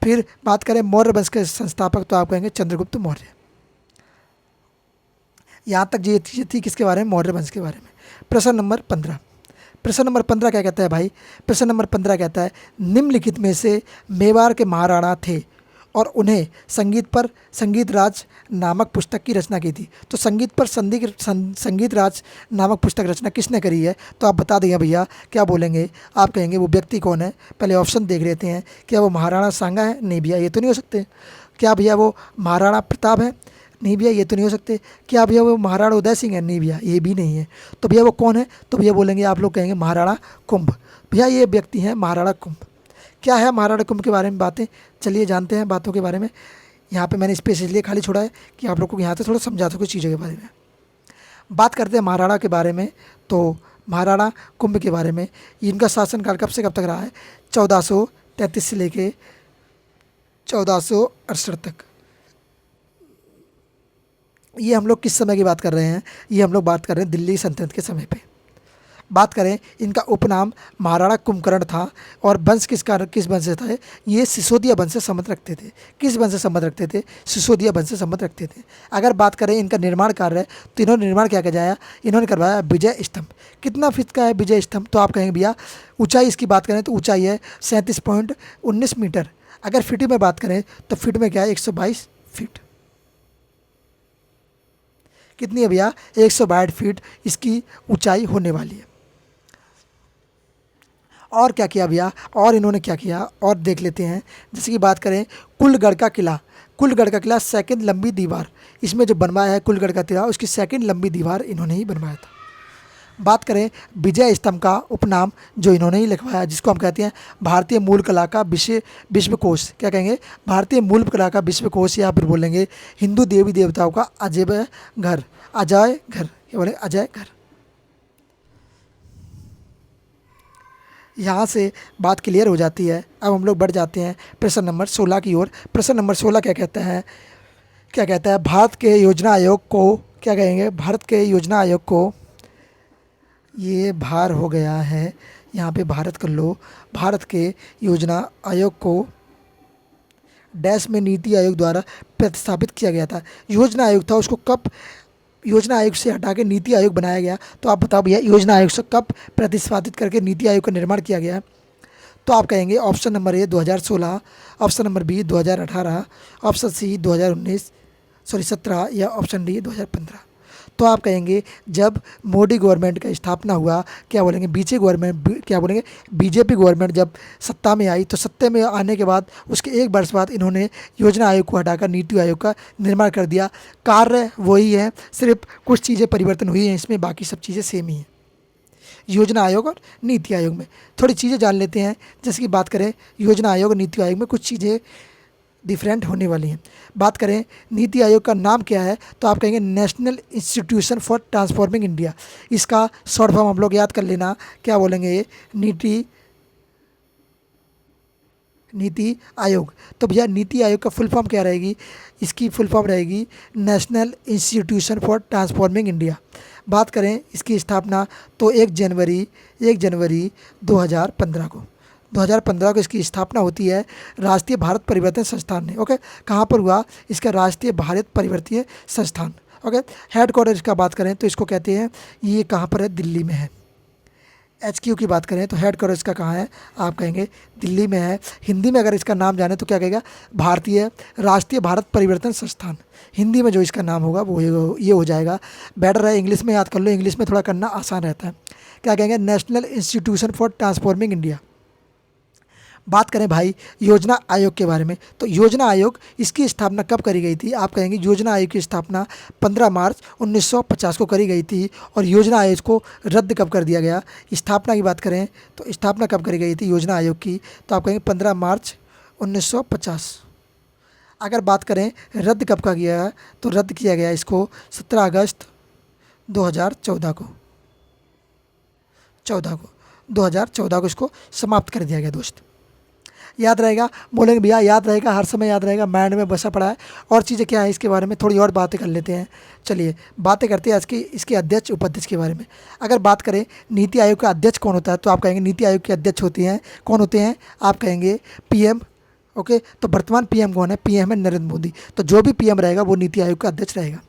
फिर बात करें मौर्य वंश के संस्थापक, तो आप कहेंगे चंद्रगुप्त मौर्य। यहाँ तक ये चीज़ें थी किसके बारे में, मौर्य वंश के बारे में। प्रश्न नंबर 15। प्रश्न नंबर 15 क्या कहता है भाई, प्रश्न नंबर 15 कहता है निम्नलिखित में से मेवाड़ के महाराणा थे और उन्हें संगीत राज नामक पुस्तक की रचना की थी। तो संगीत राज नामक पुस्तक रचना किसने करी है, तो आप बता देंगे भैया, क्या बोलेंगे, आप कहेंगे वो व्यक्ति कौन है। पहले ऑप्शन देख लेते हैं, क्या वो महाराणा सांगा है, नहीं भैया ये तो नहीं हो सकते। क्या भैया वो महाराणा प्रताप है, नहीं भैया ये तो नहीं हो सकते। क्या भैया वो महाराणा उदय सिंह है, नहीं भैया ये भी नहीं है। तो भैया वो कौन है, तो भैया बोलेंगे आप लोग कहेंगे महाराणा कुंभ। भैया ये व्यक्ति हैं महाराणा कुंभ। क्या है महाराणा कुंभ के बारे में बातें, चलिए जानते हैं बातों के बारे में। यहाँ पे मैंने स्पेस इसलिए खाली छोड़ा है कि आप लोग को यहाँ से थोड़ा समझा सकूँ चीज़ों के बारे में। बात करते हैं महाराणा के बारे में, तो महाराणा कुंभ के बारे में, इनका शासनकाल कब से कब तक रहा है, 1433 से लेके 1468 तक। ये हम लोग किस समय की बात कर रहे हैं, ये हम लोग बात कर रहे हैं दिल्ली सल्तनत के समय पे। बात करें इनका उपनाम महाराणा कुंभकर्ण था, और वंश किस वंश से था, ये सिसोदिया वंश से संबंध रखते थे। किस वंश से संबंध रखते थे, सिसोदिया वंश से संबंध रखते थे। अगर बात करें इनका निर्माण कार्य, तो इन्होंने निर्माण क्या करवाया, इन्होंने करवाया विजय स्तंभ। कितना फीट का है विजय स्तंभ, तो आप कहेंगे भैया ऊंचाई इसकी बात करें तो ऊंचाई है 37.19 मीटर। अगर फीट में बात करें तो फीट में क्या है 122 फीट। कितनी है भैया, 162 फीट इसकी ऊंचाई होने वाली है। और क्या किया भैया, और इन्होंने क्या किया, और देख लेते हैं। जैसे कि बात करें कुलगढ़ का किला सेकंड लंबी दीवार, इसमें जो बनवाया है कुलगढ़ का किला, उसकी सेकंड लंबी दीवार इन्होंने ही बनवाया था। बात करें विजय स्तंभ का उपनाम जो इन्होंने ही लिखवाया, जिसको हम कहते हैं भारतीय मूल कला का विश्वकोश। क्या कहेंगे, भारतीय मूल कला का विश्वकोश, या फिर बोलेंगे हिंदू देवी देवताओं का अजय घर, क्या बोले, अजय घर। यहाँ से बात क्लियर हो जाती है। अब हम लोग बढ़ जाते हैं प्रश्न नंबर 16 की ओर। प्रश्न नंबर 16 क्या कहता है, भारत के योजना आयोग को, क्या कहेंगे, भारत के योजना आयोग को, ये भार हो गया है, यहाँ पे भारत कर लो। भारत के योजना आयोग को डैश में नीति आयोग द्वारा प्रतिस्थापित किया गया था। योजना आयोग था, उसको कब योजना आयोग से हटा के नीति आयोग बनाया गया, तो आप बताओ भैया योजना आयोग से कब प्रतिस्थापित करके नीति आयोग का निर्माण किया गया। तो आप कहेंगे option number A 2016, option number B 2018, option C 2017 या ऑप्शन डी 2015। तो आप कहेंगे जब मोदी गवर्नमेंट का स्थापना हुआ, क्या बोलेंगे, बीजेपी गवर्नमेंट जब सत्ता में आई, तो सत्ता में आने के बाद उसके 1 वर्ष बाद इन्होंने योजना आयोग को हटाकर नीति आयोग का निर्माण कर दिया। कार्य वही है, सिर्फ कुछ चीज़ें परिवर्तन हुई हैं इसमें, बाकी सब चीज़ें सेम ही हैं योजना आयोग और नीति आयोग में। थोड़ी चीज़ें जान लेते हैं, जैसे कि बात करें योजना आयोग और नीति आयोग में कुछ चीज़ें डिफरेंट होने वाली हैं। बात करें नीति आयोग का नाम क्या है, तो आप कहेंगे national institution for transforming India. इसका शॉर्ट फॉर्म हम लोग याद कर लेना, क्या बोलेंगे, नीति आयोग। तो भैया नीति आयोग का फुल फॉर्म क्या रहेगी, इसकी फुल फॉर्म रहेगी national institution for transforming India. बात करें इसकी स्थापना, तो 1 जनवरी 2015 को इसकी स्थापना होती है राष्ट्रीय भारत परिवर्तन संस्थान ने। ओके, कहाँ पर हुआ, इसका राष्ट्रीय भारत परिवर्तन संस्थान। ओके, हेड क्वार्टर इसका बात करें तो इसको कहते हैं, ये कहाँ पर है, दिल्ली में है। HQ की बात करें तो हेड क्वार्टर इसका कहाँ है, आप कहेंगे दिल्ली में है। हिंदी में अगर इसका नाम जाने तो क्या कहेगा, भारतीय राष्ट्रीय भारत परिवर्तन संस्थान। हिंदी में जो इसका नाम होगा वो ये हो जाएगा। बेटर है इंग्लिश में याद कर लो, इंग्लिश में थोड़ा करना आसान रहता है। क्या कहेंगे, national institution for transforming India. बात करें भाई योजना आयोग के बारे में, तो योजना आयोग इसकी स्थापना कब करी गई थी, आप कहेंगे योजना आयोग की स्थापना 15 मार्च 1950 को करी गई थी। और योजना आयोग को रद्द कब कर दिया गया, स्थापना की बात करें तो स्थापना कब करी गई थी योजना आयोग की, तो आप कहेंगे 15 मार्च 1950। अगर बात करें रद्द कब का गया, तो रद्द किया गया इसको 17 अगस्त 2014 को 2014 को इसको समाप्त कर दिया गया दोस्त। याद रहेगा, बोलेंगे भैया याद रहेगा, हर समय याद रहेगा, माइंड में बसा पड़ा है। और चीज़ें क्या है इसके बारे में थोड़ी और बातें कर लेते हैं। चलिए बातें करते हैं आज की इसके अध्यक्ष उपाध्यक्ष के बारे में। अगर बात करें नीति आयोग का अध्यक्ष कौन होता है, तो आप कहेंगे नीति आयोग के अध्यक्ष होते हैं, कौन होते हैं, आप कहेंगे PM। ओके, तो वर्तमान PM कौन है, PM है नरेंद्र मोदी। तो जो भी PM रहेगा वो नीति आयोग का अध्यक्ष रहेगा।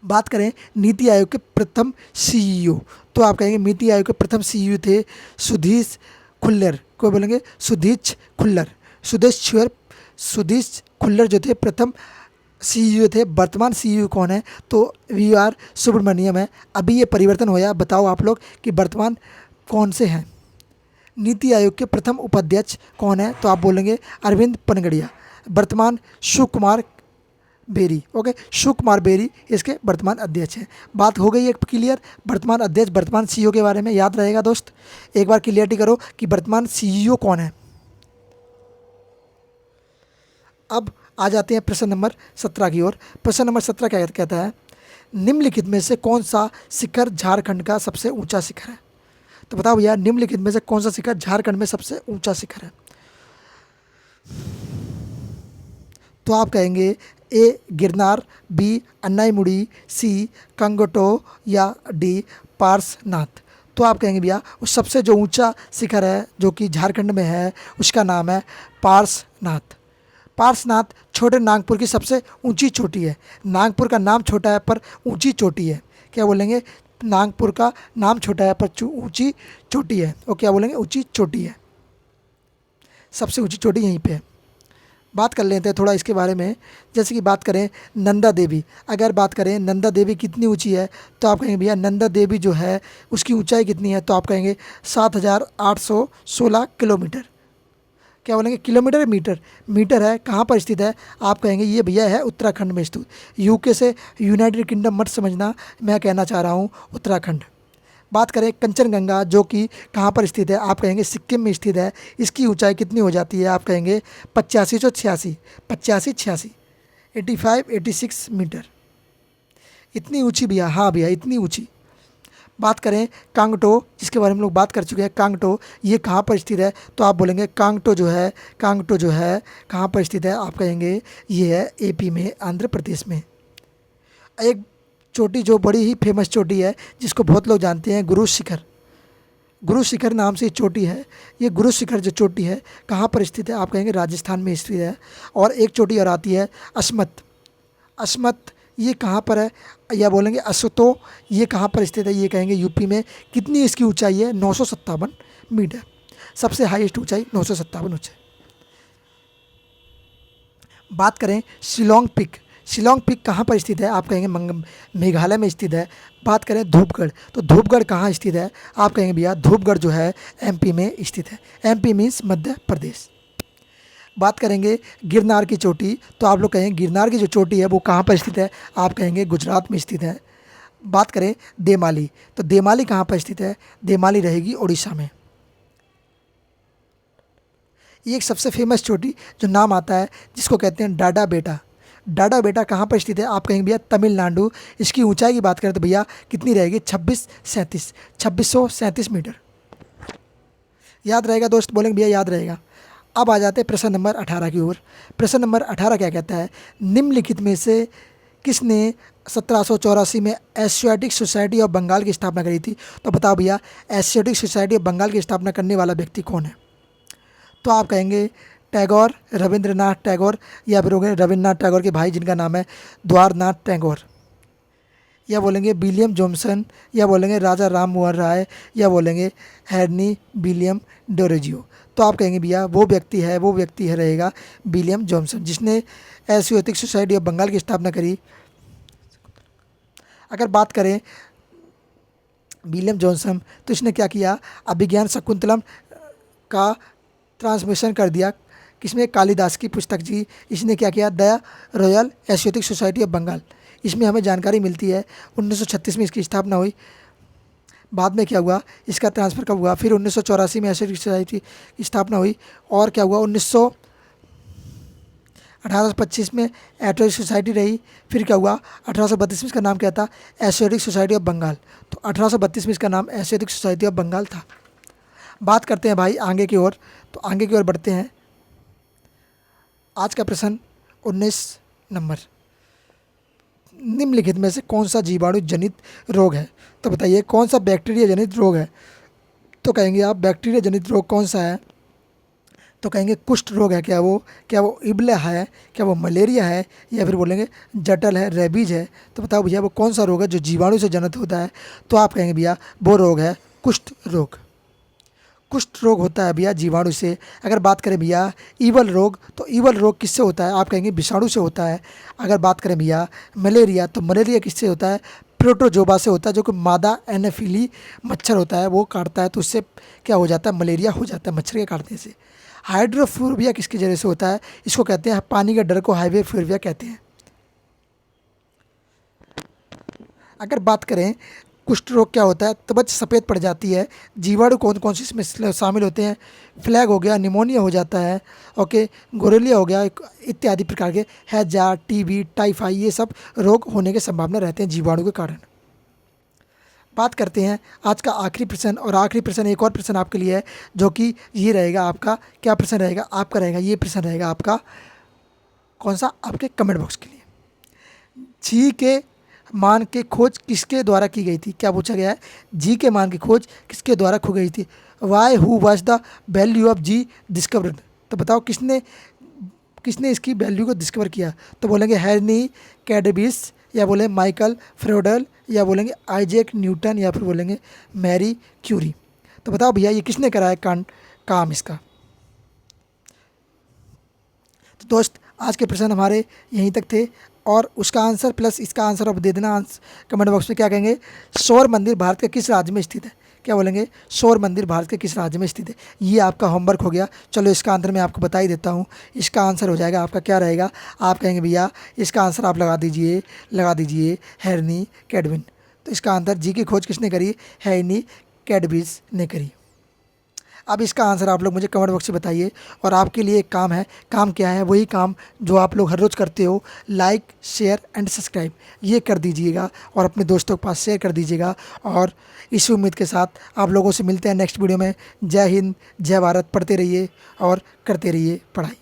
बात करें नीति आयोग के प्रथम CEO, तो आप कहेंगे नीति आयोग के प्रथम CEO थे सुधीश खुल्लर। को बोलेंगे सुधीश खुल्लर। सुधीश खुल्लर जो थे प्रथम CEO थे। वर्तमान CEO कौन है, तो VR सुब्रमण्यम है। अभी ये परिवर्तन होया, बताओ आप लोग कि वर्तमान कौन से हैं। नीति आयोग के प्रथम उपाध्यक्ष कौन है, तो आप बोलेंगे अरविंद पनगड़िया। वर्तमान शिव कुमार बेरी। ओके, शिव कुमार बेरी इसके वर्तमान अध्यक्ष हैं। बात हो गई एक क्लियर, वर्तमान अध्यक्ष वर्तमान CEO के बारे में याद रहेगा दोस्त। एक बार क्लियरिटी करो कि वर्तमान CEO कौन है। अब आ जाते हैं प्रश्न नंबर 17 की ओर। प्रश्न नंबर 17 क्या कहता है, निम्नलिखित में से कौन सा शिखर झारखंड का सबसे ऊंचा शिखर है। तो बताओ भैया निम्नलिखित में से कौन सा शिखर झारखंड में सबसे ऊंचा शिखर है। तो आप कहेंगे A गिरनार, B अन्नाईमुड़ी, C कंगटो या D पार्सनाथ। तो आप कहेंगे भैया उस सबसे जो ऊंचा शिखर है जो कि झारखंड में है उसका नाम है पार्सनाथ। पार्सनाथ छोटे नागपुर की सबसे ऊंची चोटी है। नागपुर का नाम छोटा है पर ऊंची चोटी है। क्या बोलेंगे, नागपुर का नाम छोटा है पर ऊंची चोटी है। और क्या बोलेंगे, ऊंची चोटी है, सबसे ऊंची चोटी यहीं पे है। बात कर लेते हैं थोड़ा इसके बारे में। जैसे कि बात करें नंदा देवी, अगर बात करें नंदा देवी कितनी ऊंची है, तो आप कहेंगे भैया नंदा देवी जो है उसकी ऊंचाई कितनी है, तो आप कहेंगे 7,816 किलोमीटर। क्या बोलेंगे, किलोमीटर मीटर, मीटर है। कहाँ पर स्थित है, आप कहेंगे ये भैया है उत्तराखंड में स्थित। UK से यूनाइटेड किंगडम मत समझना, मैं कहना चाह रहा हूँ उत्तराखंड। बात करें कंचनजंगा जो कि कहाँ पर स्थित है, आप कहेंगे सिक्किम में स्थित है। इसकी ऊंचाई कितनी हो जाती है, आप कहेंगे 8586 86 मीटर। इतनी ऊंची भैया, हाँ भैया इतनी ऊंची। बात करें कांगटो, जिसके बारे में लोग बात कर चुके हैं, कांगटो ये कहाँ पर स्थित है, तो आप बोलेंगे कांगटो जो है कहाँ पर स्थित है, आप कहेंगे ये है AP में, आंध्र प्रदेश में। एक चोटी जो बड़ी ही फेमस चोटी है जिसको बहुत लोग जानते हैं, गुरु शिखर नाम से चोटी है। ये गुरु शिखर जो चोटी है कहाँ पर स्थित है, आप कहेंगे राजस्थान में स्थित है। और एक चोटी और आती है अस्मत, ये कहाँ पर है, या बोलेंगे असतो, ये कहाँ पर स्थित है, ये कहेंगे UP में। कितनी इसकी ऊंचाई है, 957 मीटर, सबसे हाईएस्ट ऊंचाई 957 ऊंचाई। बात करें शिलोंग पीक कहाँ पर स्थित है, आप कहेंगे मेघालय में स्थित है। बात करें धूपगढ़, तो धूपगढ़ कहाँ स्थित है, आप कहेंगे भैया धूपगढ़ जो है MP में स्थित है। MP means Madhya Pradesh. बात करेंगे गिरनार की चोटी, तो आप लोग कहेंगे गिरनार की जो चोटी है वो कहाँ पर स्थित है, आप कहेंगे गुजरात में स्थित है। बात करें देमाली, तो देमाली कहाँ पर स्थित है, देमाली रहेगी उड़ीसा में। ये एक सबसे फेमस चोटी जो नाम आता है जिसको कहते हैं डाडा बेटा कहाँ पर स्थित है, आप कहेंगे भैया तमिलनाडु। इसकी ऊंचाई की बात करें तो भैया कितनी रहेगी, 2637 मीटर। याद रहेगा दोस्त, बोलेंगे भैया याद रहेगा। अब आ जाते हैं प्रश्न नंबर 18 की ओर। प्रश्न नंबर 18 क्या कहता है, निम्नलिखित में से किसने 1784 में एशियाटिक सोसाइटी ऑफ बंगाल की स्थापना करी थी। तो बताओ भैया एशियाटिक सोसाइटी ऑफ बंगाल की स्थापना करने वाला व्यक्ति कौन है। तो आप कहेंगे टैगोर, रविंद्रनाथ टैगोर, या फिर हो गए रविन्द्रनाथ टैगोर के भाई जिनका नाम है द्वारनाथ टैगोर। या बोलेंगे विलियम जॉनसन, या बोलेंगे राजा राम मोहन राय, या बोलेंगे हेनरी विलियम डोरेजियो। तो आप कहेंगे भैया वो व्यक्ति है रहेगा विलियम जॉनसन, जिसने एशियोटिक सोसाइटी ऑफ बंगाल की स्थापना करी। अगर बात करें विलियम जॉनसन, तो इसने क्या किया, अभिज्ञान शकुंतलम का ट्रांसमिशन कर दिया, किसमें, कालिदास की पुस्तक जी। इसने क्या किया, the Royal Asiatic Society of Bengal. इसमें हमें जानकारी मिलती है 1936 में इसकी स्थापना हुई। बाद में क्या हुआ, इसका ट्रांसफ़र कब हुआ, फिर 1984 में एशियोटिक सोसाइटी की स्थापना हुई। और क्या हुआ, 1825 में एटोरिक सोसाइटी रही। फिर क्या हुआ, 1832 में इसका नाम क्या था, एशियोटिक सोसाइटी ऑफ बंगाल। तो 1832 में इसका नाम एशियोटिक सोसाइटी ऑफ बंगाल था। बात करते हैं भाई आगे की ओर, तो आगे की ओर बढ़ते हैं। आज का प्रश्न 19 नंबर, निम्नलिखित में से कौन सा जीवाणु जनित रोग है। तो बताइए कौन सा बैक्टीरिया जनित रोग है। तो कहेंगे आप बैक्टीरिया जनित रोग कौन सा है, तो कहेंगे कुष्ठ रोग है। क्या वो इबला है, क्या वो मलेरिया है, या फिर बोलेंगे जटल है, रेबीज है। तो बताओ भैया वो कौन सा रोग है जो जीवाणु से जनित होता है। तो आप कहेंगे भैया वो रोग है कुष्ठ रोग। कुष्ठ रोग होता है भैया जीवाणु से। अगर बात करें भैया ईवल रोग, तो ईवल रोग किससे होता है, आप कहेंगे विषाणु से होता है। अगर बात करें भैया मलेरिया, तो मलेरिया किससे होता है, प्रोटोजोआ से होता है, जो कि मादा एनाफिली मच्छर होता है वो काटता है, तो उससे क्या हो जाता है, मलेरिया हो जाता है मच्छर के काटने से। हाइड्रोफोबिया किसकी वजह से होता है, इसको कहते हैं पानी के डर को हाइड्रोफोबिया कहते हैं। अगर बात करें कुष्ठ रोग क्या होता है, त्वचा सफ़ेद पड़ जाती है। जीवाणु कौन कौन से इसमें शामिल होते हैं, फ्लैग हो गया, निमोनिया हो जाता है, ओके, गोरेलिया हो गया, इत्यादि प्रकार के हैजा, टीबी, टाइफाइड, ये सब रोग होने की संभावना रहते हैं जीवाणु के कारण। बात करते हैं आज का आखिरी प्रश्न, और आखिरी प्रश्न एक और प्रश्न आपके लिए है, जो कि ये रहेगा आपका, क्या प्रश्न रहेगा आपका, रहेगा ये प्रश्न रहेगा आपका, कौन सा, आपके कमेंट बॉक्स के लिए। जी के मान की खोज किसके द्वारा की गई थी। क्या पूछा गया है, जी के मान की खोज किसके द्वारा की गई थी। Why who was the value of G discovered. तो बताओ किसने इसकी वैल्यू को डिस्कवर किया। तो बोलेंगे हेनरी कैडबिस, या बोले माइकल फ्रोडल, या बोलेंगे आइजैक न्यूटन, या फिर बोलेंगे मैरी क्यूरी। तो बताओ भैया ये किसने कराया काम इसका। तो दोस्त आज के प्रश्न हमारे यहीं तक थे, और उसका आंसर प्लस इसका आंसर आप दे देना कमेंट बॉक्स में। क्या कहेंगे, सौर मंदिर भारत के किस राज्य में स्थित है। क्या बोलेंगे, सौर मंदिर भारत के किस राज्य में स्थित है। ये आपका होमवर्क हो गया। चलो इसका आंसर मैं आपको बता ही देता हूँ। इसका आंसर हो जाएगा आपका, क्या रहेगा, आप कहेंगे भैया इसका आंसर आप लगा दीजिए हेनरी कैडविन। तो इसका आंसर जी की खोज किसने करी, हेनरी कैडविस ने करी। अब इसका आंसर आप लोग मुझे कमेंट बॉक्स में बताइए। और आपके लिए एक काम है, काम क्या है, वही काम जो आप लोग हर रोज़ करते हो, लाइक शेयर एंड सब्सक्राइब, ये कर दीजिएगा और अपने दोस्तों के पास शेयर कर दीजिएगा। और इसी उम्मीद के साथ आप लोगों से मिलते हैं नेक्स्ट वीडियो में। जय हिंद, जय भारत। पढ़ते रहिए और करते रहिए पढ़ाई।